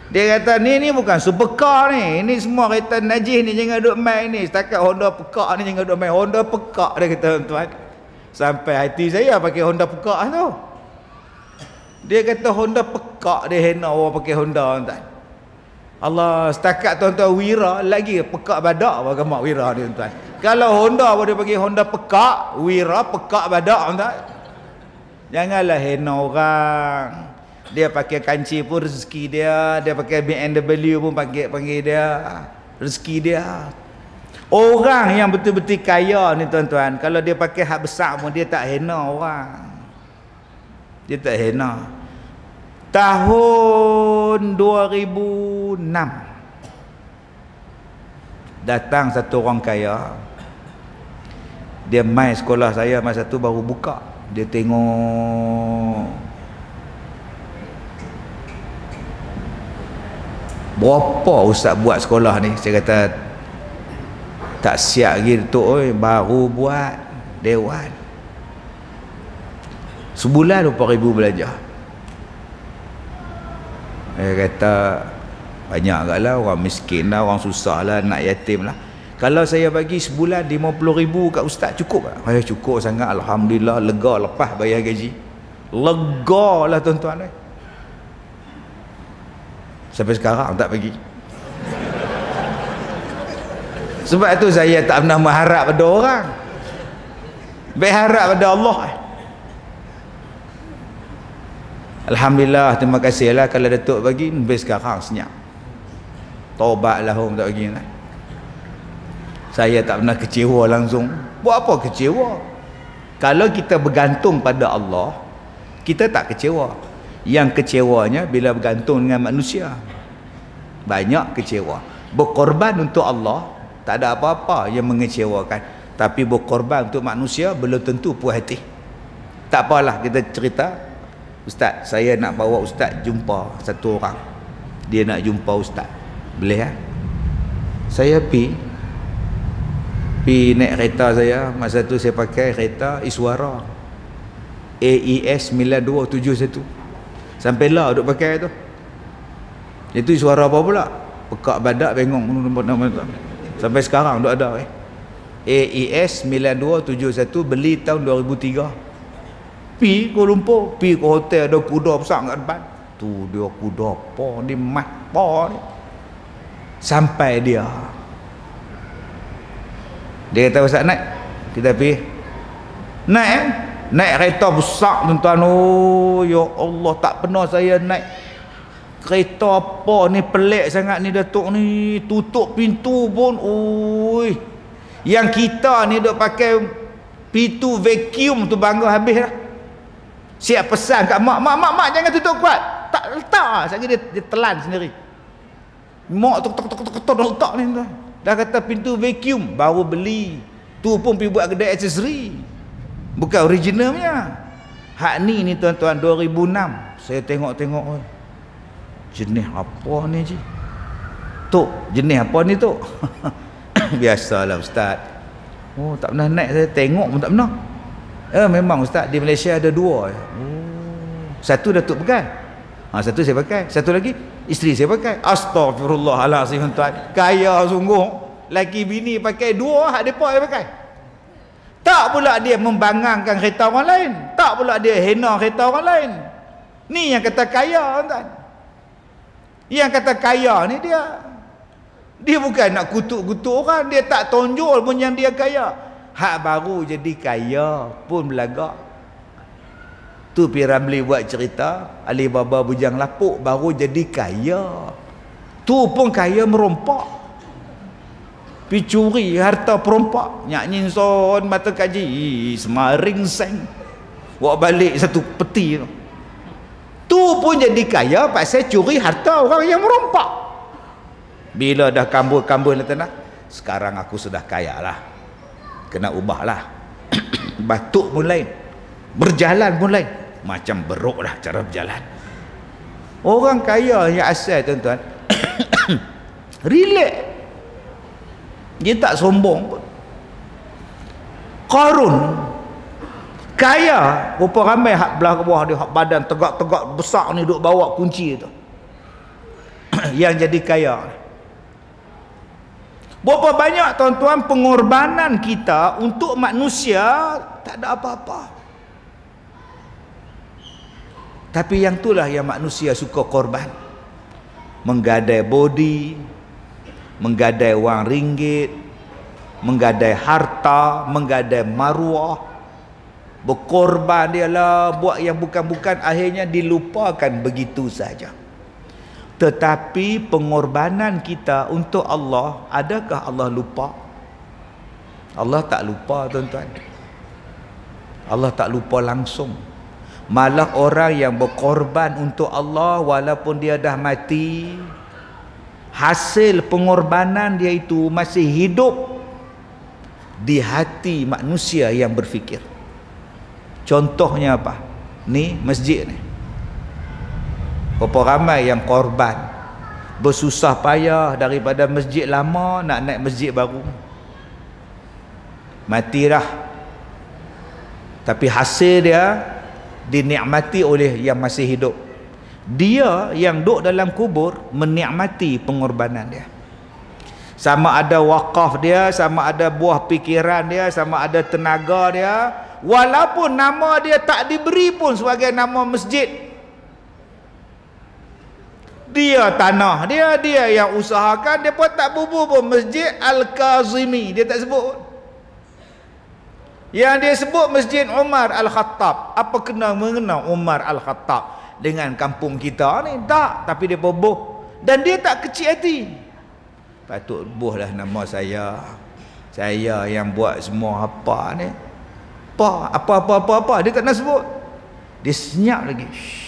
Dia kata ni bukan supercar ni, ini semua kereta najis ni, jangan duk main ni. Setakat Honda pekak ni jangan duk main. Honda pekak dia kata tuan. Sampai hati saya pakai Honda pekak tu. Dia kata Honda pekak, dia hena orang pakai Honda tuan. Allah, setakat tuan-tuan Wira lagi pekak badak bagaimana Wira dia tuan. Kalau Honda dia pakai Honda pekak, Wira pekak badak tuan. Janganlah hena orang. Dia pakai kanci pun rezeki dia, dia pakai BMW pun panggil dia rezeki dia. Orang yang betul-betul kaya ni tuan-tuan, kalau dia pakai hak besar pun dia tak hina orang. Dia tak hina. Tahun 2006 datang satu orang kaya. Dia mai sekolah saya masa tu baru buka. Dia tengok berapa ustaz buat sekolah ni. Saya kata tak siap lagi Datuk oi, baru buat dewan. Sebulan 20,000 belajar. Saya kata banyak agaklah, orang miskin lah, orang susah lah, anak yatim lah. Kalau saya bagi sebulan 50,000 kat ustaz cukup tak? Cukup sangat, alhamdulillah, lega lepas bayar gaji. Lega lah tuan-tuan. Sampai sekarang tak bagi. Sebab tu saya tak pernah mengharap pada orang, berharap pada Allah. Alhamdulillah, terima kasihlah kalau Datuk bagi, sampai sekarang senyap. Taubatlah orang tak bagi. Saya tak pernah kecewa langsung. Buat apa kecewa? Kalau kita bergantung pada Allah, kita tak kecewa. Yang kecewanya bila bergantung dengan manusia. Banyak kecewa. Berkorban untuk Allah, tak ada apa-apa yang mengecewakan. Tapi berkorban untuk manusia, belum tentu puas hati. Tak apalah, kita cerita, ustaz, saya nak bawa ustaz jumpa satu orang. Dia nak jumpa ustaz. Boleh saya pi naik kereta saya. Masa tu saya pakai kereta Iswara AES 9271. Sampai lah duk pakai tu. Itu Iswara apa pula? Pekak badak bengong. Sampai sekarang duk ada. AES 9271, beli tahun 2003. Pi Kuala Lumpur, pi ke hotel, ada kuda besar kat depan. Tu dia kuda apa ni, mah apa ni. Sampai dia kata, ustaz naik. Kita pergi naik kereta besar tuan-tuan. Oh ya Allah, tak pernah saya naik kereta apa ni, pelik sangat ni Datuk ni. Tutup pintu pun, oi. Yang kita ni duk pakai pintu vacuum tu bangga habis dah. Siap pesan kat mak jangan tutup kuat. Tak letak, sekali dia telan sendiri. Mak tok letak ni tuan. Dah kata pintu vacuum, baru beli. Tu pun pergi buat kedai aksesori, bukan originalnya. Hak ni tuan-tuan 2006. Saya tengok-tengok, jenis apa ni ji? Tok, jenis apa ni tok? Biasalah ustaz. Oh, tak pernah naik, saya tengok pun tak pernah. Memang ustaz, di Malaysia ada dua. Satu Datuk pegang. Satu saya pakai. Satu lagi isteri saya pakai. Astagfirullahalazim tuan. Kaya sungguh. Laki bini pakai dua, hak depa dia pakai. Tak pula dia membangangkan kereta orang lain. Tak pula dia hina kereta orang lain. Ni yang kata kaya tuan. Yang kata kaya ni dia bukan nak kutuk-kutuk orang, dia tak tonjol pun yang dia kaya. Hak baru jadi kaya pun belagak. Tu Pi Ramli buat cerita, Alibaba bujang lapuk baru jadi kaya. Tu pun kaya merompak. Pi curi harta perompak, nyanyi son mata kaji semaring seng. Bawa balik satu peti tu. Tu pun jadi kaya pasal curi harta orang yang merompak. Bila dah kambur-kambur tanah, sekarang aku sudah kaya lah. Kena ubahlah. Batuk pun lain, berjalan pun lain. Macam beruk dah cara berjalan. Orang kaya yang asal tuan-tuan relax, dia tak sombong pun. Qarun kaya, berapa ramai hak belah bawah dia, hak badan tegak-tegak besar ni duk bawa kunci tu. Yang jadi kaya. Berapa banyak tuan-tuan pengorbanan kita untuk manusia, tak ada apa-apa. Tapi yang itulah yang manusia suka korban. Menggadai body, menggadai wang ringgit, menggadai harta, menggadai maruah. Berkorban dia lah, buat yang bukan-bukan, akhirnya dilupakan begitu saja. Tetapi pengorbanan kita untuk Allah, adakah Allah lupa? Allah tak lupa tuan-tuan. Allah tak lupa langsung. Malah orang yang berkorban untuk Allah walaupun dia dah mati, hasil pengorbanan dia itu masih hidup di hati manusia yang berfikir. Contohnya apa? Ni masjid ni. Berapa ramai yang korban, bersusah payah daripada masjid lama nak naik masjid baru. Mati dah. Tapi hasil dia dinikmati oleh yang masih hidup. Dia yang duduk dalam kubur menikmati pengorbanan dia. Sama ada wakaf dia, sama ada buah fikiran dia, sama ada tenaga dia, walaupun nama dia tak diberi pun sebagai nama masjid. Dia tanah dia, dia yang usahakan, dia pun tak bubuh pun Masjid Al-Kazimi, dia tak sebut. Yang dia sebut Masjid Umar Al-Khattab. Apa kena mengenal Umar Al-Khattab dengan kampung kita ni? Tak, tapi dia bubuh. Dan dia tak kecil hati. Patut bubuhlah nama saya. Saya yang buat semua apa ni. Apa. Dia tak nak sebut. Dia senyap lagi. Shh.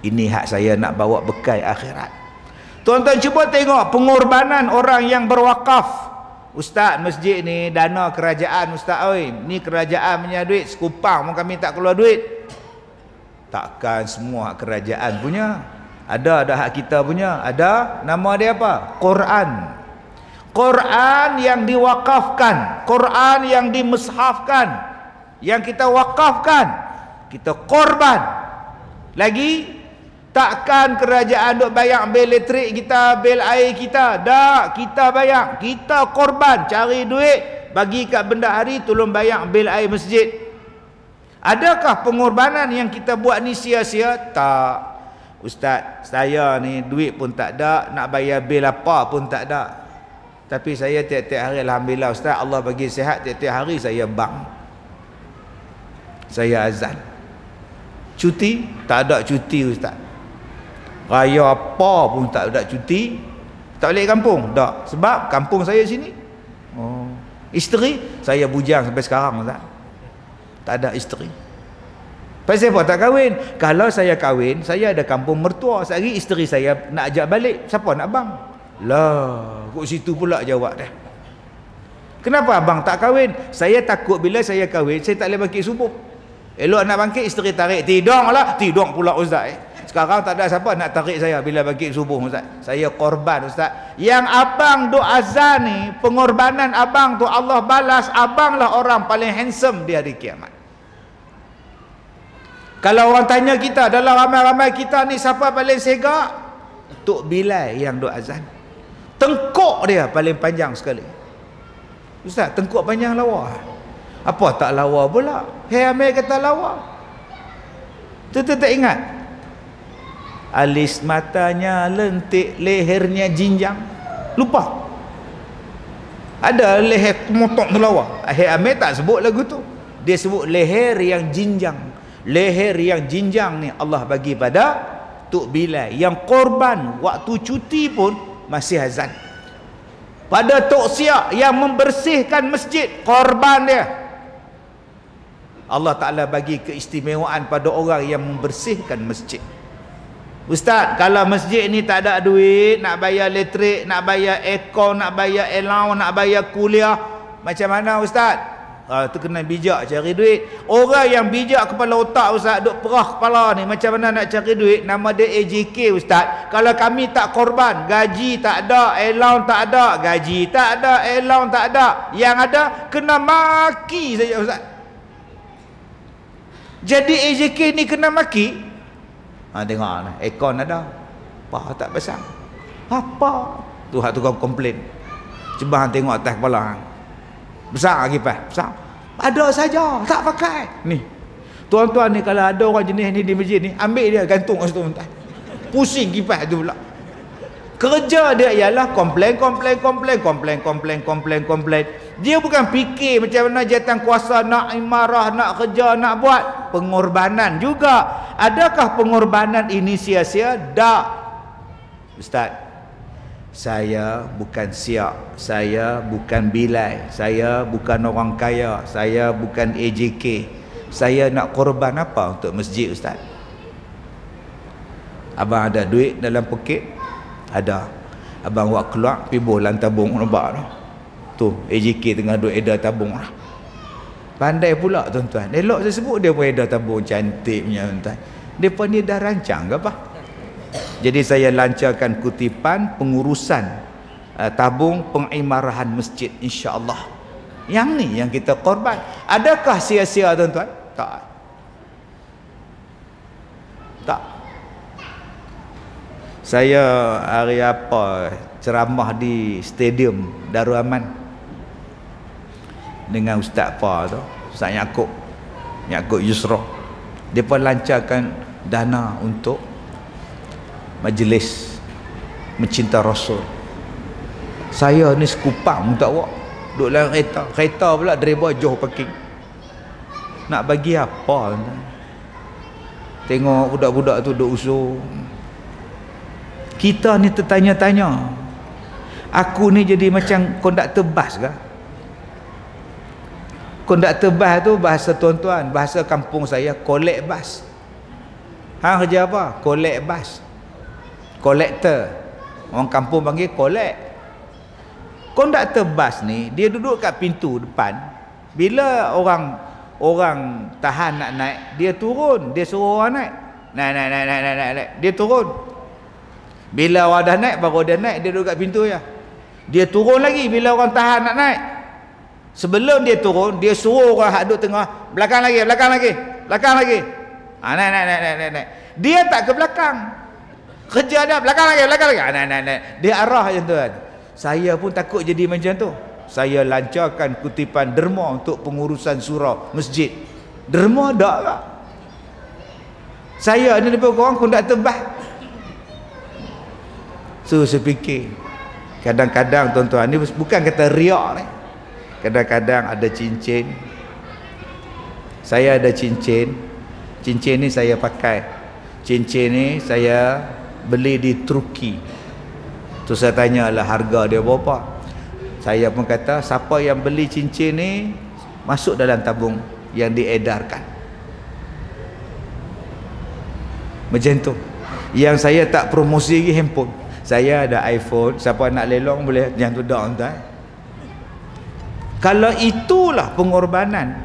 Ini hak saya nak bawa bekal akhirat. Tuan-tuan cuba tengok pengorbanan orang yang berwakaf. Ustaz, masjid ni dana kerajaan ustaz oi. Ni kerajaan punya duit, sekupang pun kami tak keluar duit. Takkan semua hak kerajaan punya. Ada hak kita punya. Ada, nama dia apa? Quran. Quran yang diwakafkan, Quran yang dimeshafkan, yang kita wakafkan, kita korban. Lagi takkan kerajaan duk bayar bil elektrik kita, bil air kita. Tak, kita bayar. Kita korban, cari duit, bagi kat bendahari tolong bayar bil air masjid. Adakah pengorbanan yang kita buat ni sia-sia? Tak. Ustaz, saya ni duit pun tak ada, nak bayar bil apa pun tak ada. Tapi saya tiap-tiap hari, alhamdulillah Ustaz, Allah bagi sihat, tiap-tiap hari saya bang. Saya azan. Cuti? Tak ada cuti Ustaz. Raya apa pun tak ada cuti. Tak balik kampung? Tak. Sebab kampung saya sini. Oh. Isteri? Saya bujang sampai sekarang Ustaz. Tak ada isteri. Pasal apa tak kahwin? Kalau saya kahwin, saya ada kampung mertua. Sehari isteri saya nak ajak balik, siapa nak bang? Lah, kok situ pula jawab dah. Kenapa abang tak kahwin? Saya takut bila saya kahwin, saya tak boleh bangkit subuh. Elok nak bangkit, isteri tarik. Tidur lah. Tidur pula Ustaz. Sekarang tak ada siapa nak tarik saya bila bangkit subuh Ustaz. Saya korban Ustaz. Yang abang duk azan ni, pengorbanan abang tu Allah balas. Abang lah orang paling handsome di hari kiamat. Kalau orang tanya kita, dalam ramai-ramai kita ni siapa paling segak? Tok Bilal yang duk azan. Tengkuk dia paling panjang sekali. Ustaz, tengkuk panjang lawa. Apa tak lawa pula? Hei Amir kata lawa. Tu tak ingat? Alis matanya lentik, lehernya jinjang. Lupa. Ada leher motok tu lawa. Hei Amir tak sebut lagu tu. Dia sebut leher yang jinjang. Leher yang jinjang ni Allah bagi pada Tok Bilal yang korban waktu cuti pun masih azan. Pada Tok Siak yang membersihkan masjid, korban dia. Allah Ta'ala bagi keistimewaan pada orang yang membersihkan masjid. Ustaz, kalau masjid ni tak ada duit, nak bayar elektrik, nak bayar aircon, nak bayar allowance, nak bayar kuliah, macam mana Ustaz? Tu kena bijak cari duit. Orang yang bijak kepala otak Ustaz, duk perah kepala ni, macam mana nak cari duit? Nama dia AJK Ustaz. Kalau kami tak korban, gaji tak ada, allowance tak ada, gaji tak ada, allowance tak ada, yang ada kena maki saja Ustaz. Jadi AJK ni kena maki. Tengok lah, aircon ada, apa tak pasang, apa tu hak tukang komplain. Cuba tengok atas kepala hang, besar kipas, besar, ada saja tak pakai. Ni tuan-tuan ni, kalau ada orang jenis ni di masjid ni, ambil dia gantung kat situ, pusing kipas tu pula. Kerja dia ialah komplain. Dia bukan fikir macam mana jawatan kuasa nak imarah, nak kerja, nak buat. Pengorbanan juga. Adakah pengorbanan ini sia-sia? Tak. Ustaz, Saya bukan siak, saya bukan bilai, saya bukan orang kaya, saya bukan AJK. Saya nak korban apa untuk masjid, Ustaz? Abang ada duit dalam poket? Ada. Abang buat keluar, pergi bolan tabung, nampak tu? Tu, AJK tengah duit edar tabung lah. Pandai pula tuan-tuan. Elok saya sebut dia pun edar tabung cantiknya tuan-tuan. Depa ni dah rancang ke apa? Jadi saya lancarkan kutipan pengurusan tabung pengimarahan masjid, insya-Allah. Yang ni yang kita korban. Adakah sia-sia tuan-tuan? Tak. Tak. Saya hari apa ceramah di stadium Darul Aman dengan Ustaz apa tu, Ustaz Yaakob Yusra. Depa lancarkan dana untuk majlis mencinta Rasul. Saya ni sekupang tak awak duduk dalam kereta pula driver jauh parking. Nak bagi apa? Tengok budak-budak tu duduk usur. Kita ni tertanya-tanya, aku ni jadi macam konduktor bas ke? Konduktor bas tu bahasa tuan-tuan, bahasa kampung saya kolek bas. Hang kerja apa? Kolek bas. Kolektor. Orang kampung panggil kolek. Konduktor bas ni dia duduk kat pintu depan. Bila orang tahan nak naik, dia turun, dia suruh orang naik. Naik. Dia turun. Bila orang dah naik baru dia naik, dia duduk kat pintu je. Dia turun lagi bila orang tahan nak naik. Sebelum dia turun, dia suruh orang hak duduk tengah, belakang lagi. Naik. Dia tak ke belakang. Kerja dia belakang lagi. Naik. Dia arah je tuan. Saya pun takut jadi macam tu. Saya lancarkan kutipan derma untuk pengurusan surau masjid. Derma tak tak? Saya ni lebih kurang konduktor bas. So saya fikir, kadang-kadang tuan-tuan ni bukan kata riak ni. Kadang-kadang ada cincin. Saya ada cincin. Cincin ni saya pakai. Cincin ni saya beli di Turki. Tu saya tanyalah harga dia berapa. Saya pun kata siapa yang beli cincin ni masuk dalam tabung yang diedarkan. Macam tu. Yang saya tak promosi lagi handphone. Saya ada iPhone, siapa nak lelong boleh. Yang tu dah tuan. Kalau itulah pengorbanan,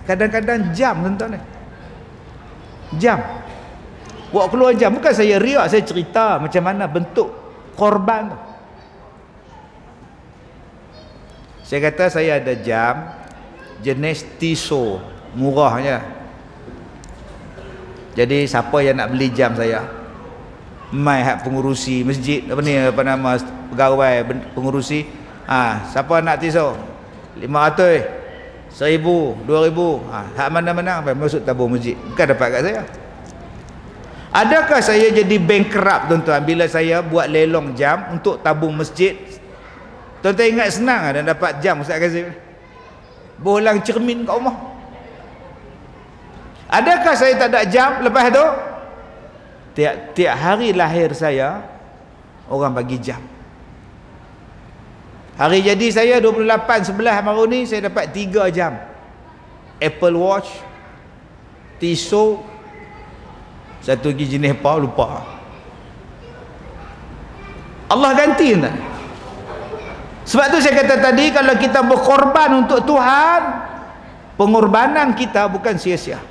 kadang-kadang jam tuan-tuan ni. Jam. Buat keluar jam. Bukan saya riak, saya cerita macam mana bentuk korban tu. Saya kata saya ada jam jenis Tissot, murahnya. Jadi siapa yang nak beli jam saya, mai hak pengurusi masjid apa nama pegawai pengurusi, siapa nak Tissot 500, 1000, 2000, hak mana-mana masuk tabung masjid, bukan dapat kat saya. Adakah saya jadi bankrupt tuan-tuan bila saya buat lelong jam untuk tabung masjid? Tuan-tuan ingat senang ada dapat jam Ustaz Kazim? Bolang cermin kat rumah. Adakah saya tak ada jam lepas tu? Tiap hari lahir saya orang bagi jam. Hari jadi saya 28/11 baru ni saya dapat 3 jam. Apple Watch, Tissot, satu lagi jenis apa lupa. Allah ganti tak? Sebab tu saya kata tadi, kalau kita berkorban untuk Tuhan, pengorbanan kita bukan sia-sia.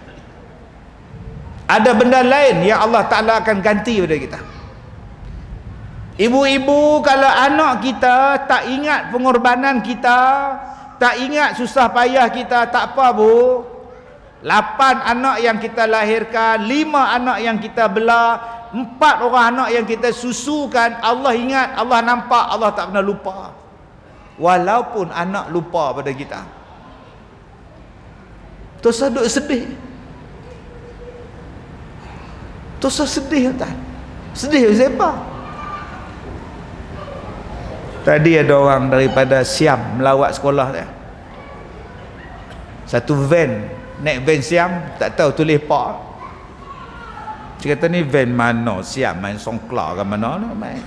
Ada benda lain yang Allah Ta'ala akan ganti pada kita. Ibu-ibu, kalau anak kita tak ingat pengorbanan kita, tak ingat susah payah kita, tak apa bu. 8 anak yang kita lahirkan, 5 anak yang kita belah, 4 orang anak yang kita susukan, Allah ingat, Allah nampak, Allah tak pernah lupa. Walaupun anak lupa pada kita, terus duduk sedih. Terus sedih tak? Sedih siapa? Tadi ada orang daripada Siam melawat sekolah dia. Satu van, naik van Siam, tak tahu tulis pak. Dia kata ni van mana Siam, main Songkla ke mana main.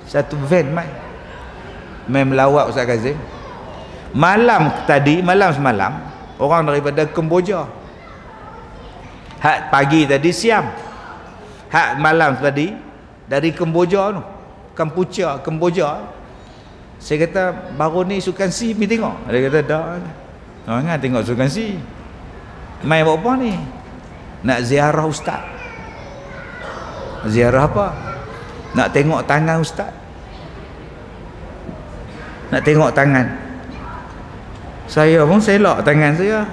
Satu van main. main melawat Ustaz Kazim. Malam semalam orang daripada Kemboja, hak pagi tadi Siam, hak malam tadi dari Kemboja tu, Kemboja. Saya kata baru ni sukan si pergi tengok. Dia kata dah. Jangan tengok sukan si. Main buat apa ni? Nak ziarah ustaz. Ziarah apa? Nak tengok tangan ustaz. Nak tengok tangan. Saya pun selok tangan saya.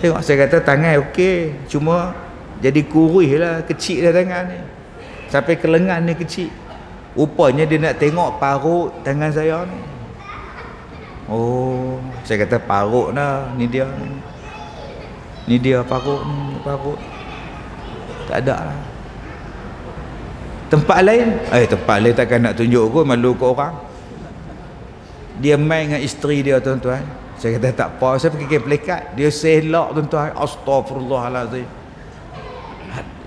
Tengok, saya kata tangan okey, cuma jadi kurih lah, kecil lah tangan ni. Sampai ke lengan ni kecil. Rupanya dia nak tengok parut tangan saya ni. Oh, saya kata parut lah, ni dia. Ni dia parut ni, parut. Tak ada lah. Tempat lain takkan nak tunjuk kot, malu kat orang. Dia main dengan isteri dia tuan-tuan. Saya kata tak apa, saya pergi ke pelekat. Dia selak tuan-tuan. Astagfirullahalazim.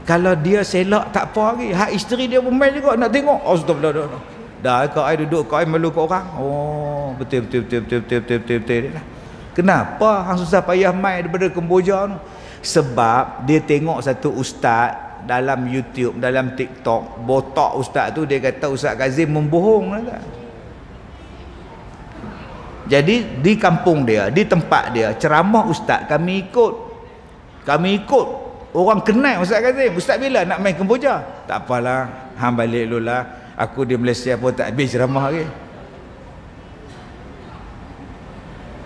Kalau dia selak tak apa lagi. Hak isteri dia pun main juga nak tengok. Astagfirullah. Dah kau ai duduk kau ai malu kat orang. Oh, betul. Kenapa hang susah payah main daripada Kemboja tu? Sebab dia tengok satu ustaz dalam YouTube, dalam TikTok, botak ustaz tu, dia kata Ustaz Kazim membohong lah. Jadi di kampung dia, di tempat dia, ceramah ustaz kami ikut. Orang kenal Ustaz Kazim. Ustaz bila nak main Kemboja? Tak apalah, hang balik dulu lah. Aku di Malaysia pun tak habis ceramah lagi.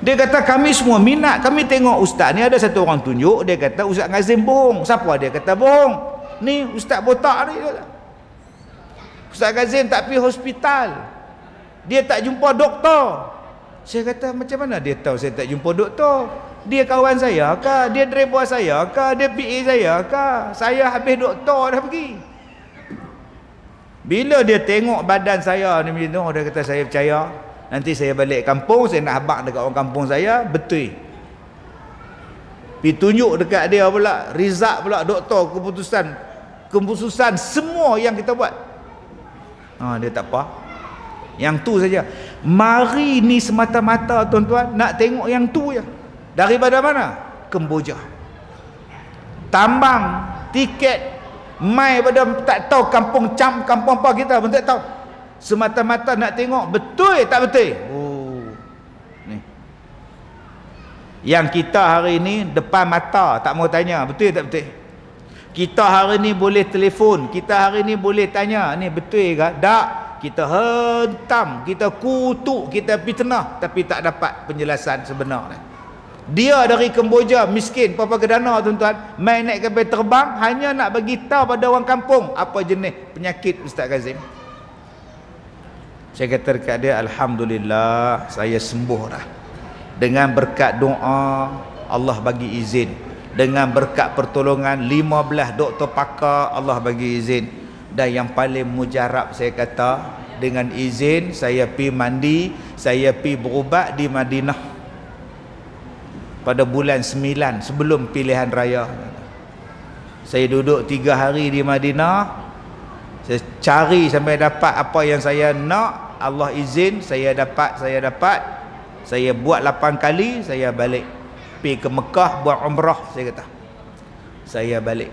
Dia kata kami semua minat. Kami tengok ustaz ni, ada satu orang tunjuk, dia kata Ustaz Kazim bohong. Siapa dia kata bohong? Ni ustaz botak ni. Ustaz Kazim tak pergi hospital. Dia tak jumpa doktor. Saya kata macam mana dia tahu saya tak jumpa doktor? Dia kawan saya ke? Dia driver saya ke? Dia PA saya ke? Saya habis doktor dah pergi. Bila dia tengok badan saya ni macam tu, dia kata saya percaya. Nanti saya balik kampung, saya nak habaq dekat orang kampung saya, betul. Pergi tunjuk dekat dia pula, result pula doktor, keputusan semua yang kita buat. Dia tak apa. Yang tu saja. Mari ni semata-mata tuan-tuan nak tengok yang tu je. Daripada mana? Kemboja. Tambang, tiket, mai pada tak tahu kampung apa kita pun tak tahu. Semata-mata nak tengok betul tak betul. Oh. Ni. Yang kita hari ni depan mata tak mau tanya betul tak betul. Kita hari ni boleh telefon, kita hari ni boleh tanya ni betul ke? Tak. Kita hentam, kita kutuk, kita fitnah tapi tak dapat penjelasan sebenarnya. Dia dari Kemboja, miskin, papa kedana tuan-tuan, main naik kapal terbang hanya nak bagi tahu pada orang kampung apa jenis penyakit Ustaz Kazim. Saya kata dekat dia, alhamdulillah saya sembuh dah. Dengan berkat doa Allah bagi izin, dengan berkat pertolongan 15 doktor pakar Allah bagi izin. Dan yang paling mujarab saya kata, dengan izin saya pi mandi, saya pi berubat di Madinah pada bulan 9 sebelum pilihan raya. Saya duduk 3 hari di Madinah, saya cari sampai dapat apa yang saya nak. Allah izin saya dapat. Saya buat 8 kali, saya balik pi ke Mekah buat umrah. Saya kata saya balik,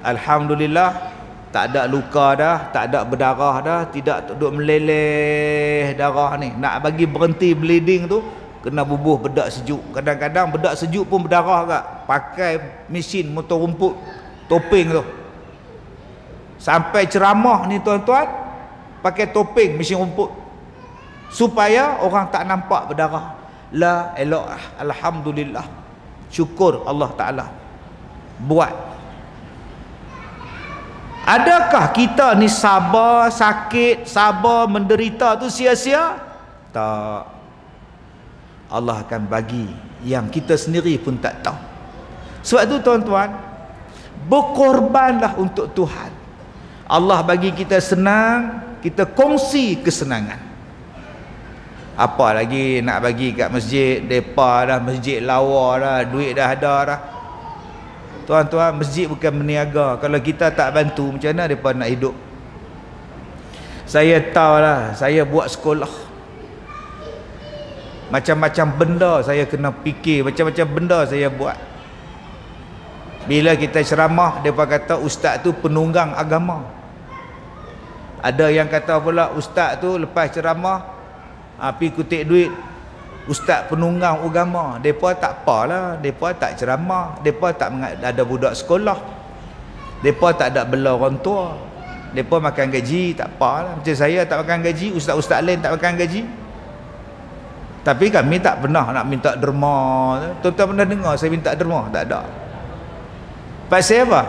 alhamdulillah. Tak ada luka dah, tak ada berdarah dah, tidak duduk meleleh darah ni. Nak bagi berhenti bleeding tu kena bubuh bedak sejuk. Kadang-kadang bedak sejuk pun berdarah agak. Pakai mesin motor rumput, topeng tu. Sampai ceramah ni tuan-tuan, pakai topeng mesin rumput. Supaya orang tak nampak berdarah. La elok, alhamdulillah. Syukur Allah Ta'ala. Buat. Adakah kita ni sabar, sakit, sabar, menderita tu sia-sia? Tak. Allah akan bagi yang kita sendiri pun tak tahu. Sebab tu tuan-tuan, berkorbanlah untuk Tuhan. Allah bagi kita senang, kita kongsi kesenangan. Apa lagi nak bagi kat masjid, depa dah masjid lawa dah, duit dah ada dah. Tuan-tuan, masjid bukan meniaga. Kalau kita tak bantu, macam mana mereka nak hidup? Saya tahu lah, saya buat sekolah. Macam-macam benda saya kena fikir, macam-macam benda saya buat. Bila kita ceramah, mereka kata ustaz tu penunggang agama. Ada yang kata pula ustaz tu lepas ceramah pergi kutip duit, ustaz penunggang agama. Mereka tak apalah, mereka tak ceramah, mereka tak ada budak sekolah, mereka tak ada bela orang tua, mereka makan gaji, tak apalah. Macam saya tak makan gaji, ustaz-ustaz lain tak makan gaji. Tapi kami tak pernah nak minta derma. Tuan-tuan pernah dengar saya minta derma? Tak ada. Pasal apa?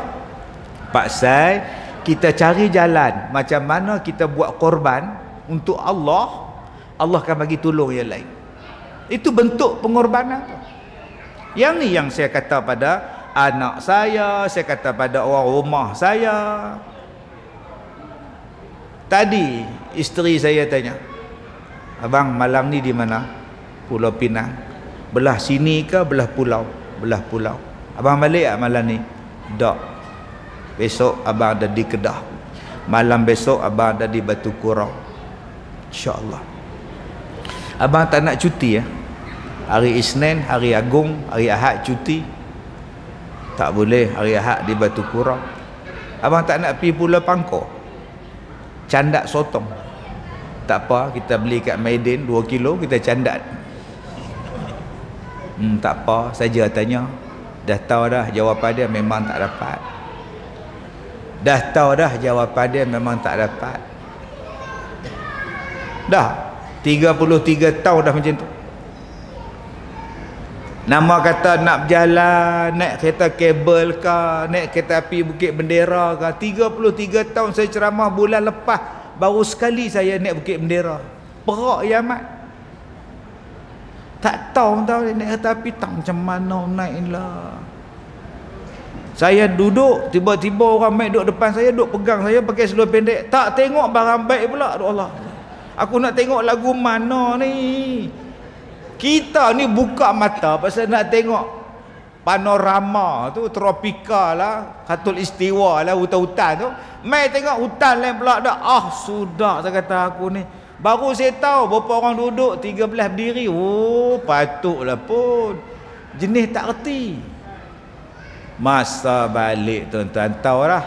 Pasal kita cari jalan macam mana kita buat korban untuk Allah, Allah akan bagi tolong yang lain. Itu bentuk pengorbanan. Yang ni yang saya kata pada anak saya kata pada orang rumah saya. Tadi isteri saya tanya, abang malam ni di mana? Pulau Pinang. Belah sini ke belah pulau? Belah pulau. Abang balik tak malam ni? Tak. Besok abang ada di Kedah. Malam besok abang ada di Batu Kurau. InsyaAllah. Abang tak nak cuti ya? Hari Isnin, hari Agung, hari Ahad cuti. Tak boleh hari Ahad di Batu Kurau. Abang tak nak pergi Pulau Pangkor? Candak sotong. Tak apa, kita beli kat Maidin 2 kilo, kita candat. Tak apa, saja tanya. Dah tahu dah jawapan dia memang tak dapat. Dah tahu dah jawapan dia memang tak dapat. Dah 33 tahun dah macam tu. Nama kata nak berjalan, naik kereta kabel ke, naik kereta api Bukit Bendera ke. 33 tahun saya ceramah, bulan lepas baru sekali saya naik Bukit Bendera. Perak ya amat. Tak tahu naik kereta api tak macam mana naik lah. Saya duduk, tiba-tiba orang mai duduk depan saya, duduk pegang saya pakai seluar pendek. Tak tengok barang baik pula. Aduh Allah, aku nak tengok lagu mana ni? Kita ni buka mata pasal nak tengok panorama tu, tropika lah, Khatul Istiwa lah, hutan-hutan tu. Mai tengok hutan lain pula dah. Sudah saya kata aku ni. Baru saya tahu berapa orang duduk, 13 berdiri. Oh, patutlah pun. Jenis tak reti. Masa balik tuan-tuan tahu lah.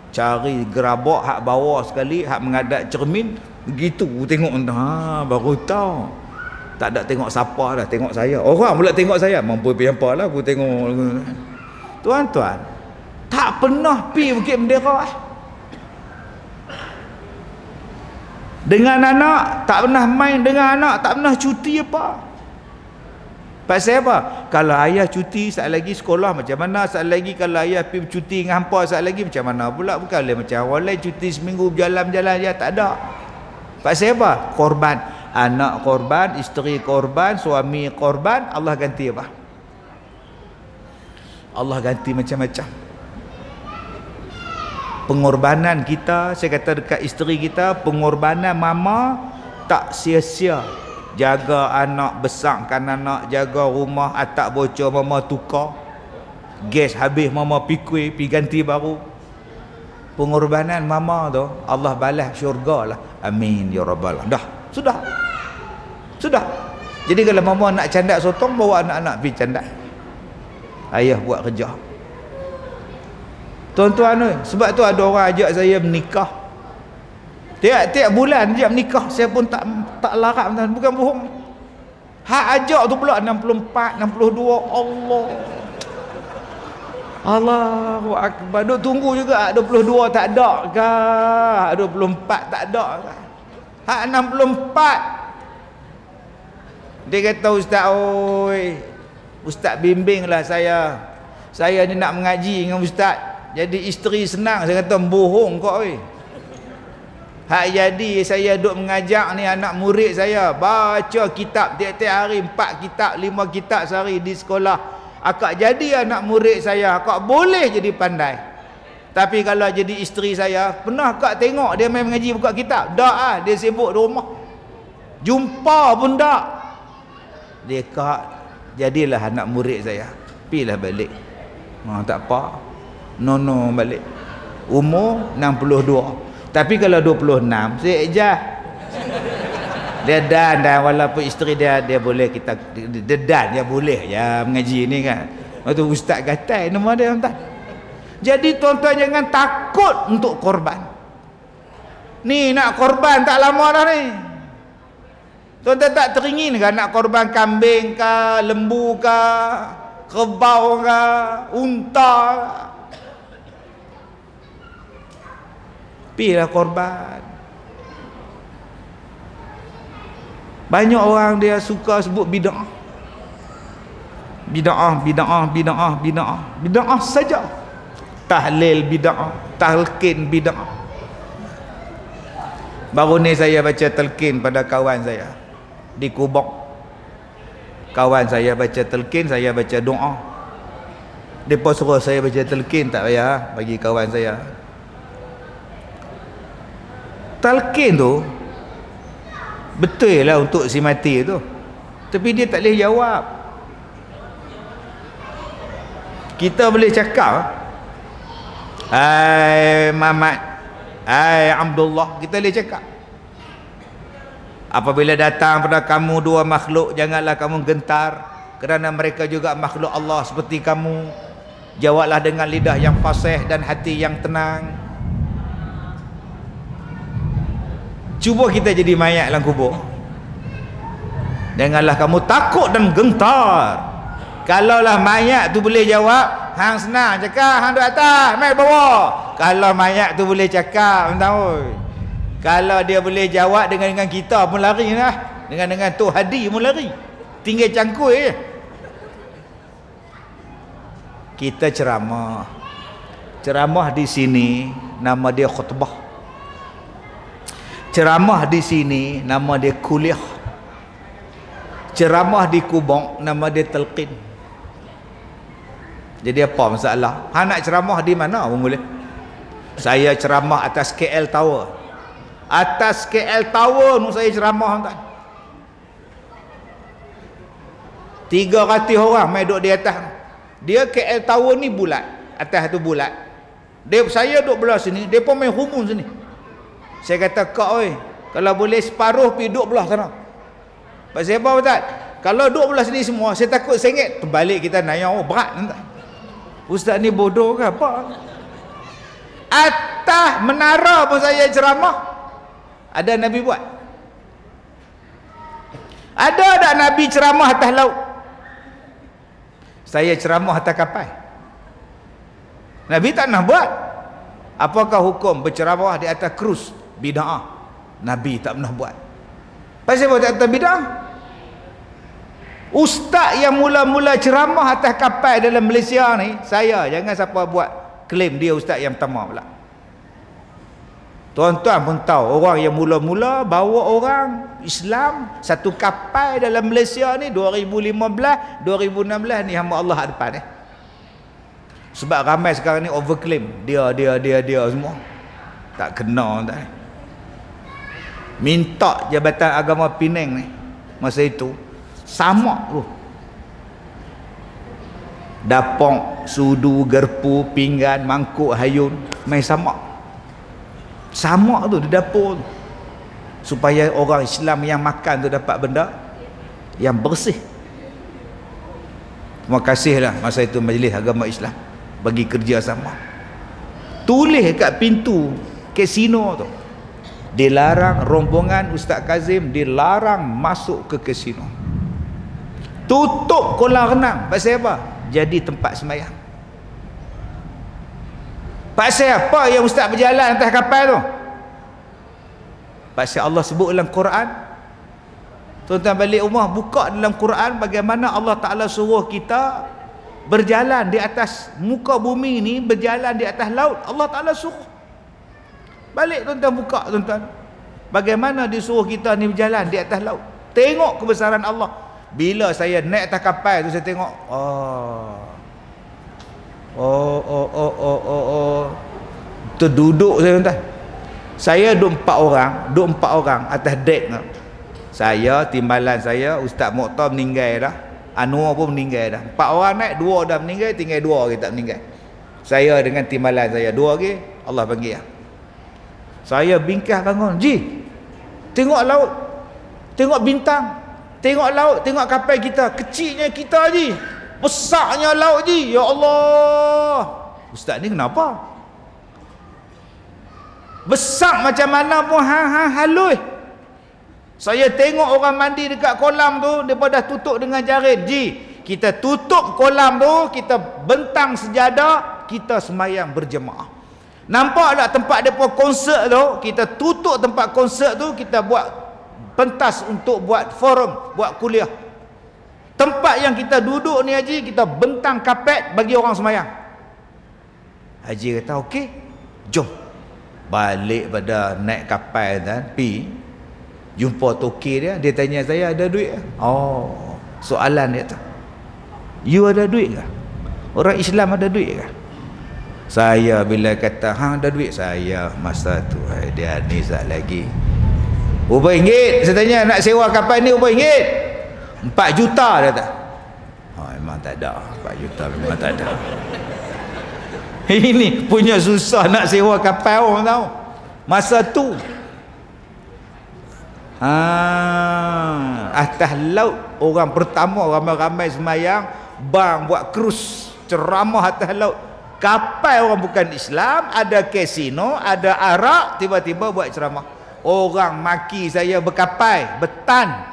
Cari gerabak hak bawah sekali, hak menghadap cermin. Begitu tengok, baru tahu. Tak ada tengok siapa dah, tengok saya. Orang pula tengok saya. Mampu pergi apa lah aku tengok. Tuan-tuan, tak pernah pergi Bukit Bendera. Dengan anak tak pernah main, dengan anak tak pernah cuti apa. Pasal apa? Kalau ayah cuti saat lagi sekolah macam mana, saat lagi kalau ayah pergi cuti dengan hampa saat lagi macam mana pula. Bukanlah macam orang lain cuti seminggu berjalan-jalan ya, tak ada. Pasal apa? Korban. Anak korban, isteri korban, suami korban. Allah ganti apa? Allah ganti macam-macam. Pengorbanan kita, saya kata dekat isteri kita, pengorbanan mama tak sia-sia. Jaga anak, besarkan anak, jaga rumah, atap bocor mama tukar. Gas habis mama pikui, pergi ganti baru. Pengorbanan mama tu Allah balas syurga lah. Amin ya rabbal alamin. Dah, sudah. Jadi kalau mama nak candak sotong, bawa anak-anak pergi candak. Ayah buat kerja. Tuan-tuan, sebab tu ada orang ajak saya menikah. Tiap-tiap bulan ajak menikah, saya pun tak larang, bukan bohong. Hak ajak tu pula 64, 62. Allahu akbar. Duk tunggu juga 22 tak ada ke? 24 tak ada ke? Hak 64. Dia kata, ustaz, oi, ustaz bimbinglah saya. Saya ni nak mengaji dengan ustaz. Jadi isteri senang. Saya kata, bohong kau oi. Hak jadi saya duk mengajak ni anak murid saya baca kitab tiap-tiap hari, 4 kitab, 5 kitab sehari di sekolah. Akak jadi anak murid saya, akak boleh jadi pandai. Tapi kalau jadi isteri saya, pernah akak tengok dia main mengaji buka kitab? Tak dia sibuk di rumah. Jumpa pun tak. Dia kak jadilah anak murid saya. Pilah balik. Tak apa. Nono balik. Umur 62. Tapi kalau 26 saya ejah. Dia dan walaupun isteri dia boleh kita dia dan dia boleh ya mengaji ni kan. Waktu ustaz gatai nama dia tuan. Jadi tuan-tuan jangan takut untuk korban. Ni nak korban tak lama dah ni. Tuan-tuan tak teringin ke nak korban kambing ke, lembu ke, kerbau ke, unta ke? Pilah korban. Banyak orang dia suka sebut bid'ah. Bid'ah saja. Tahlil bid'ah, talqin bid'ah. Baru ni saya baca talqin pada kawan saya di Kubok. Kawan saya baca talqin, saya baca doa. Depa suruh saya baca talqin, tak payah bagi kawan saya. Talqin tu betul lah untuk si mati tu, tapi dia tak boleh jawab. Kita boleh cakap, hai Mamat, hai Abdullah, kita boleh cakap. Apabila datang pada kamu dua makhluk, janganlah kamu gentar, kerana mereka juga makhluk Allah seperti kamu. Jawablah dengan lidah yang fasih dan hati yang tenang. Cuba kita jadi mayat dalam kubur. Janganlah kamu takut dan gentar. Kalaulah mayat tu boleh jawab, hang senang cakap, hang duduk atas, mai bawah. Kalau mayat tu boleh cakap, tahu. Kalau dia boleh jawab dengan kita pun lari lah. Dengan tu Hadi pun lari. Tinggal cangkul je. Kita ceramah. Ceramah di sini nama dia khutbah. Ceramah di sini nama dia kuliah. Ceramah di Kubang nama dia talqin. Jadi apa masalah? Hang nak ceramah di mana pun boleh. Saya ceramah atas KL Tower. Atas KL Tower nu saya ceramah tuan. 300 orang mai duduk di atas. Dia KL Tower ni bulat. Atas tu bulat. Saya duduk belah sini, depa main rumun sini. Saya kata, kau oi, kalau boleh separuh pergi duduk belah sana. Pasal apa Ustaz? Kalau duduk belah sini semua, saya takut sengit. Terbalik kita nanya, oh berat Ustaz. Ustaz ni bodoh ke apa? Atas menara pun saya ceramah. Ada Nabi buat? Ada tak Nabi ceramah atas laut? Saya ceramah atas kapal. Nabi tak nak buat. Apakah hukum berceramah di atas krus? Bid'ah. Nabi tak pernah buat. Pasal apa tak atas bid'ah? Ustaz yang mula-mula ceramah atas kapal dalam Malaysia ni, saya, jangan siapa buat klaim dia ustaz yang pertama pula. Tuan-tuan pun tahu, orang yang mula-mula bawa orang Islam satu kapal dalam Malaysia ni 2015, 2016 ni hamba Allah depan ni. Sebab ramai sekarang ni overclaim dia semua. Tak kena tak. Minta Jabatan Agama Penang ni masa itu sama tu. Dapong, sudu, gerpu, pinggan, mangkuk, hayun main sama. Sama tu di dapur tu. Supaya orang Islam yang makan tu dapat benda yang bersih. Terima kasihlah masa itu Majlis Agama Islam bagi kerjasama. Tulis kat pintu kasino tu, dilarang rombongan Ustaz Kazim, dilarang masuk ke kasino. Tutup kolam renang. Pasal apa? Jadi tempat sembahyang. Pasal apa yang Ustaz berjalan atas kapal tu? Pasal Allah sebut dalam Quran. Tuan-tuan balik rumah buka dalam Quran bagaimana Allah Ta'ala suruh kita berjalan di atas muka bumi ni, berjalan di atas laut. Allah Ta'ala suruh. Balik tuan-tuan buka tuan-tuan, bagaimana disuruh kita ni berjalan di atas laut. Tengok kebesaran Allah. Bila saya naik atas kapal tu, saya tengok terduduk saya tuan-tuan. Saya duduk 4 orang atas dek tu. Saya, timbalan saya, Ustaz Mokhtar meninggal dah, Anwar pun meninggal dah. 4 orang naik, 2 dah meninggal, tinggal 2 lagi tak meninggal. Saya dengan timbalan saya 2 lagi, Allah panggil. Saya bingkah bangun, Ji, tengok laut. Tengok bintang, tengok laut, tengok kapal kita. Kecilnya kita je, besarnya laut je. Ya Allah, ustaz ni kenapa? Besar macam mana pun hang halus. Saya tengok orang mandi dekat kolam tu, mereka dah tutup dengan jaring. Ji, kita tutup kolam tu, kita bentang sejadah, kita semayang berjemaah. Nampak tak tempat depa konsert tu? Kita tutup tempat konsert tu, kita buat pentas untuk buat forum, buat kuliah. Tempat yang kita duduk ni Haji, kita bentang kapet bagi orang semayang. Haji kata okey, jom balik pada naik kapal dan pi jumpa toki dia tanya saya ada duit ke? Oh, soalan dia tu, you ada duit ke? Orang Islam ada duit ke? Saya bila kata hang ada duit, saya masa tu dia ni sat lagi RM4. Saya tanya nak sewa kapal ni RM4, 4 juta dia tak? Oh, memang tak ada 4 juta, memang tak ada. Ini punya susah nak sewa kapal orang tahu masa tu. Atas laut orang pertama ramai-ramai semayang, bang buat krus ceramah atas laut. Kapal orang bukan Islam, ada kasino, ada arak, tiba-tiba buat ceramah. Orang maki saya berkapal, betan.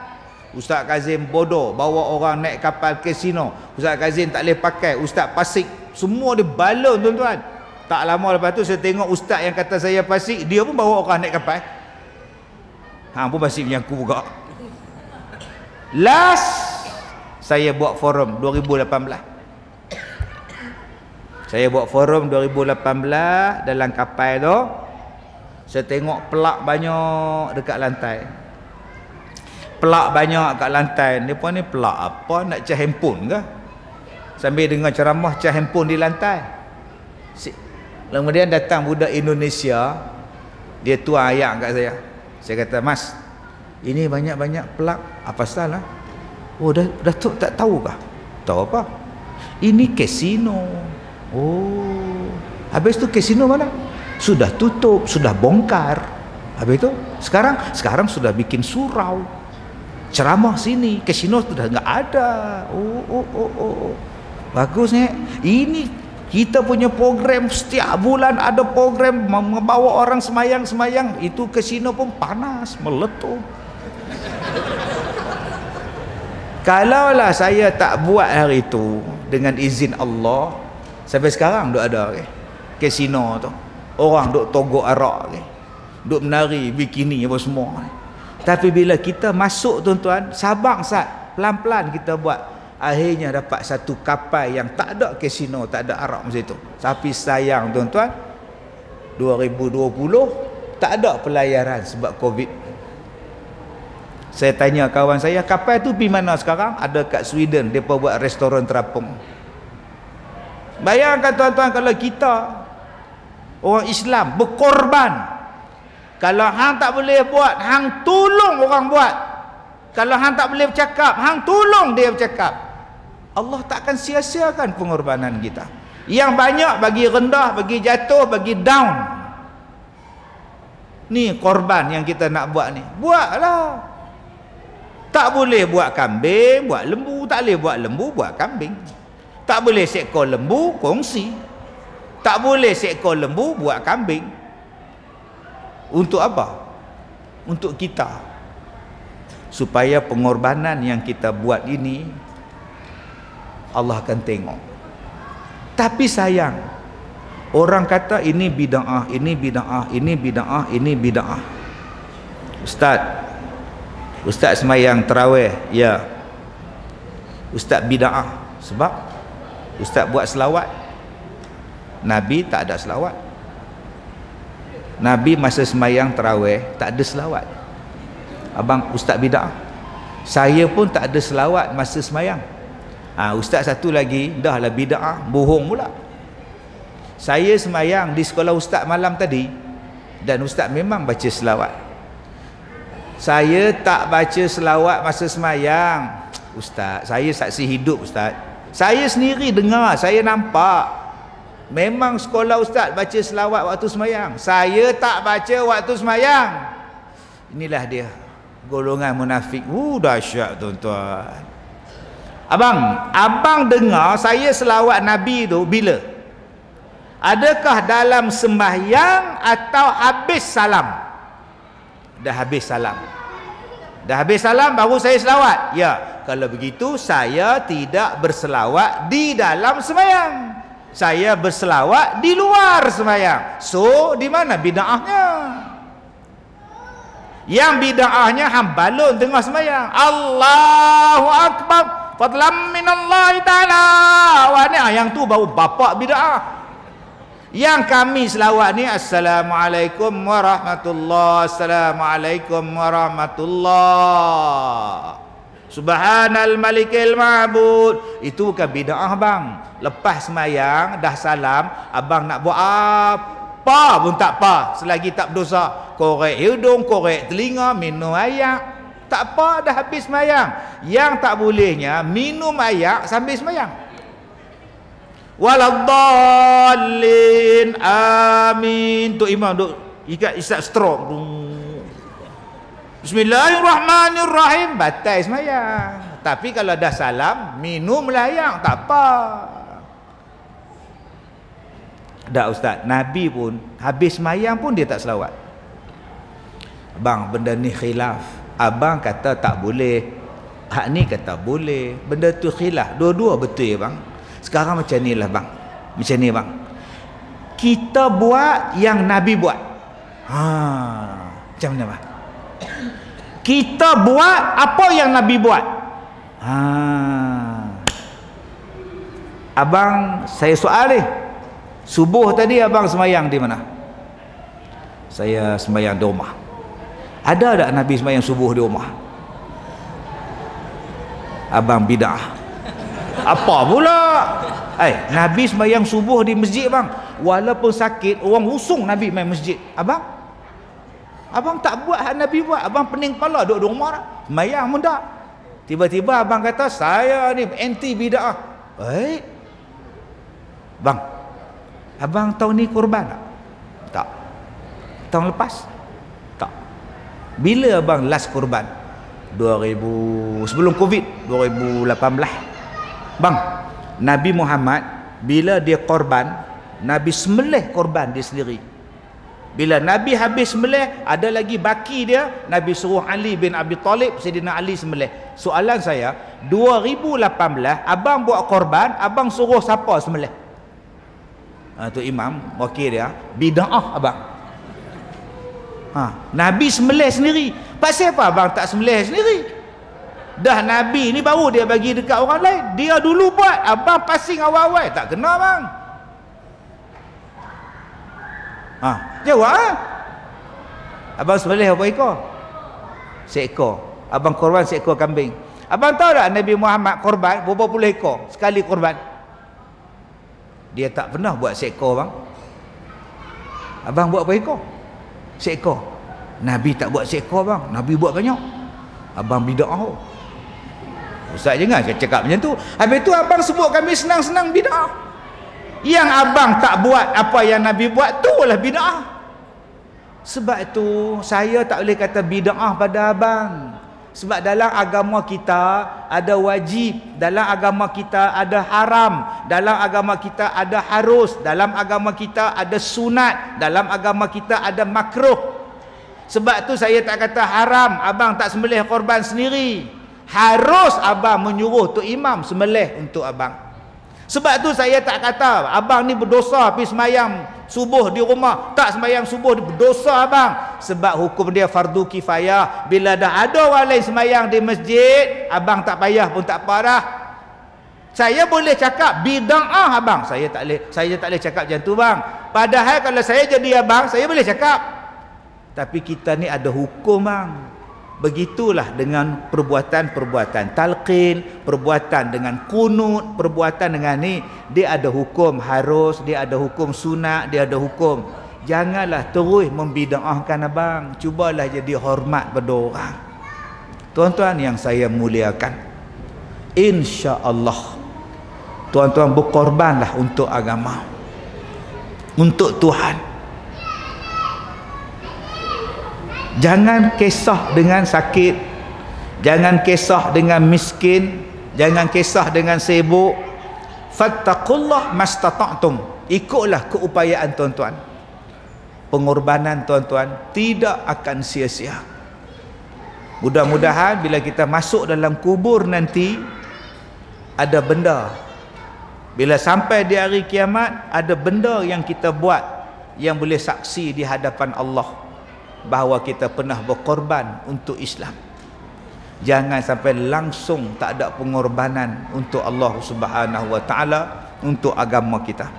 Ustaz Kazim bodoh bawa orang naik kapal kasino. Ustaz Kazim tak boleh pakai. Ustaz Pasik, semua dia balon tuan-tuan. Tak lama lepas tu saya tengok ustaz yang kata saya Pasik, dia pun bawa orang naik kapal. Hang pun masih menyaku juga. Last saya buat forum 2018. Saya buat forum 2018 dalam kapal tu. Saya tengok pelak banyak dekat lantai. Pelak banyak kat lantai. Ni pun ni pelak apa? Nak cah handphone ke? Sambil dengar ceramah cah handphone di lantai. Kemudian datang budak Indonesia. Dia tuang ayat kat saya. Saya kata, "Mas, ini banyak-banyak pelak. Apa salah?" Oh, dah tak tahu kah? Tahu apa? Ini kasino. Oh, habis tu kasino mana? Sudah tutup, sudah bongkar. Habis tu sekarang sudah bikin surau. Ceramah sini, kasino sudah enggak ada. Oh. Bagusnya. Ini kita punya program setiap bulan ada program membawa orang semayang. Itu kasino pun panas, meletup. Kalaulah saya tak buat hari itu dengan izin Allah, sampai sekarang duk ada kasino tu. Orang duk togok arak duk menari bikini apa semua. Tapi bila kita masuk tuan-tuan, sabar sat, pelan-pelan kita buat. Akhirnya dapat satu kapal yang tak ada kasino, tak ada arak macam itu. Tapi sayang tuan-tuan, 2020 tak ada pelayaran sebab Covid. Saya tanya kawan saya, kapal tu pergi mana sekarang? Ada kat Sweden, mereka buat restoran terapung. Bayangkan tuan-tuan kalau kita orang Islam berkorban. Kalau hang tak boleh buat, hang tolong orang buat. Kalau hang tak boleh bercakap, hang tolong dia bercakap. Allah tak akan sia-siakan pengorbanan kita. Yang banyak bagi rendah, bagi jatuh, bagi down. Ni korban yang kita nak buat ni. Buatlah. Tak boleh buat kambing, buat lembu. Tak boleh buat lembu, buat kambing. Tak boleh seekor lembu, kongsi. Tak boleh seekor lembu, buat kambing. Untuk apa? Untuk kita. Supaya pengorbanan yang kita buat ini Allah akan tengok. Tapi sayang, orang kata ini bid'ah, ini bid'ah, ini bid'ah, ini bid'ah. Ustaz semayang tarawih, ya. Ustaz bid'ah sebab ustaz buat selawat. Nabi tak ada selawat. Nabi masa semayang tarawih tak ada selawat. Abang ustaz bid'ah. Saya pun tak ada selawat masa semayang. Ustaz satu lagi dah lah bid'ah, bohong pula. Saya semayang di sekolah ustaz malam tadi dan ustaz memang baca selawat. Saya tak baca selawat masa semayang. Ustaz, saya saksi hidup ustaz. Saya sendiri dengar, saya nampak. Memang sekolah ustaz baca selawat waktu semayang. Saya tak baca waktu semayang. Inilah dia golongan munafik. Dahsyat tuan-tuan. Abang dengar saya selawat Nabi tu bila? Adakah dalam sembahyang atau habis salam? Dah habis salam. Dah habis salam baru saya selawat. Ya, kalau begitu saya tidak berselawat di dalam sembahyang. Saya berselawat di luar sembahyang. So, di mana bid'ahnya? Yang bid'ahnya hang balun tengah sembahyang. Allahu Akbar. Fadlam minallahi ta'ala. Wah, ni yang tu baru bapak bid'ah. Yang kami selawat ni Assalamualaikum warahmatullahi, Assalamualaikum warahmatullahi, Subhanal Malikil Ma'bud. Itu bukan bid'ah bang. Lepas semayang dah salam, abang nak buat apa pun tak apa selagi tak berdosa. Korek hidung, korek telinga, minum air, tak apa, dah habis semayang. Yang tak bolehnya minum air sambil semayang. Waladdallin, amin. Tu imam duk ikat isap stroke. Bismillahirrahmanirrahim, batal semayang. Tapi kalau dah salam, minumlah yang tak apa. Dah ustaz, Nabi pun habis semayang pun dia tak selawat. Abang, benda ni khilaf. Abang kata tak boleh, hak ni kata boleh. Benda tu khilaf. Dua-dua betul bang. Sekarang macam ni lah bang. Macam ni bang. Kita buat yang Nabi buat. Macam mana bang? Kita buat apa yang Nabi buat. Abang, saya soal ni. Subuh tadi abang semayang di mana? Saya semayang di rumah. Ada tak Nabi semayang subuh di rumah? Abang bid'ah. Apa pula? Nabi semayang subuh di masjid bang. Walaupun sakit, orang usung Nabi main masjid. Abang tak buat hak Nabi buat. Abang pening kepala duduk di rumah. Semayang pun tak. Tiba-tiba abang kata saya ni anti bid'ah. Bang, abang tahun ni korban tak? Tak. Tahun lepas? Tak. Bila abang last korban? 2000, sebelum Covid, 2018. Bang, Nabi Muhammad bila dia korban, Nabi sembelih korban dia sendiri. Bila Nabi habis sembelih, ada lagi baki dia, Nabi suruh Ali bin Abi Talib, Sayyidina Ali sembelih. Soalan saya, 2018 abang buat korban, abang suruh siapa sembelih? Tu imam wakil dia, bid'ah abang. Nabi sembelih sendiri. Pasal apa abang tak sembelih sendiri? Dah Nabi ni baru dia bagi dekat orang lain. Dia dulu buat, abang passing awal-awal, tak kena bang. Jawab. Abang sembelih berapa ekor? Seekor. Abang korban seekor kambing. Abang tahu tak Nabi Muhammad korban berapa puluh ekor sekali korban? Dia tak pernah buat seekor bang. Abang buat berapa ekor? Seekor. Nabi tak buat seekor bang. Nabi buat banyak. Abang bid'ah. Ustaz jangan cakap macam tu. Habis tu abang sebut kami senang-senang bid'ah. Yang abang tak buat apa yang Nabi buat, tu lah bid'ah. Sebab tu saya tak boleh kata bid'ah pada abang. Sebab dalam agama kita ada wajib, dalam agama kita ada haram, dalam agama kita ada harus, dalam agama kita ada sunat, dalam agama kita ada makruh. Sebab tu saya tak kata haram abang tak sembelih korban sendiri. Harus abang menyuruh tu imam sembelih untuk abang. Sebab tu saya tak kata abang ni berdosa pergi semayang subuh di rumah, tak semayang subuh berdosa abang. Sebab hukum dia fardu kifayah. Bila dah ada orang lain semayang di masjid, abang tak payah pun tak apa dah. Saya boleh cakap bid'ah abang, saya tak boleh cakap macam tu bang. Padahal kalau saya jadi abang, saya boleh cakap. Tapi kita ni ada hukum bang. Begitulah dengan perbuatan-perbuatan talqin, perbuatan dengan kunut, perbuatan dengan ni, dia ada hukum harus, dia ada hukum sunat, dia ada hukum. Janganlah terus membid'ahkan abang. Cubalah jadi hormat pada orang. Tuan-tuan yang saya muliakan, insya-Allah tuan-tuan berkorbanlah untuk agama, untuk Tuhan. Jangan kisah dengan sakit, jangan kisah dengan miskin, jangan kisah dengan sibuk. Fattaqullah mastata'tum. Ikutlah keupayaan tuan-tuan. Pengorbanan tuan-tuan tidak akan sia-sia. Mudah-mudahan bila kita masuk dalam kubur nanti, ada benda. Bila sampai di hari kiamat, ada benda yang kita buat yang boleh saksi di hadapan Allah bahawa kita pernah berkorban untuk Islam. Jangan sampai langsung tak ada pengorbanan untuk Allah Subhanahu wa taala, untuk agama kita.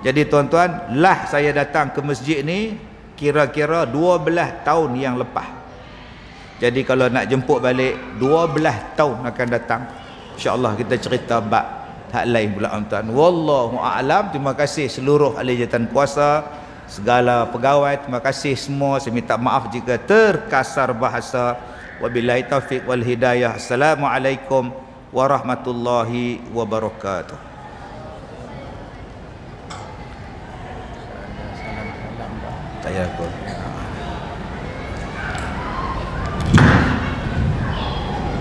Jadi tuan-tuan, lah saya datang ke masjid ni kira-kira 12 tahun yang lepas. Jadi kalau nak jemput balik 12 tahun akan datang, insya-Allah kita cerita bab hak lain pula tuan. Wallahu a'lam. Terima kasih seluruh ahli jawatan kuasa, segala pegawai, terima kasih semua. Saya minta maaf jika terkasar bahasa. Wabillahi taufiq wal hidayah. Assalamualaikum warahmatullahi wabarakatuh. Saya pun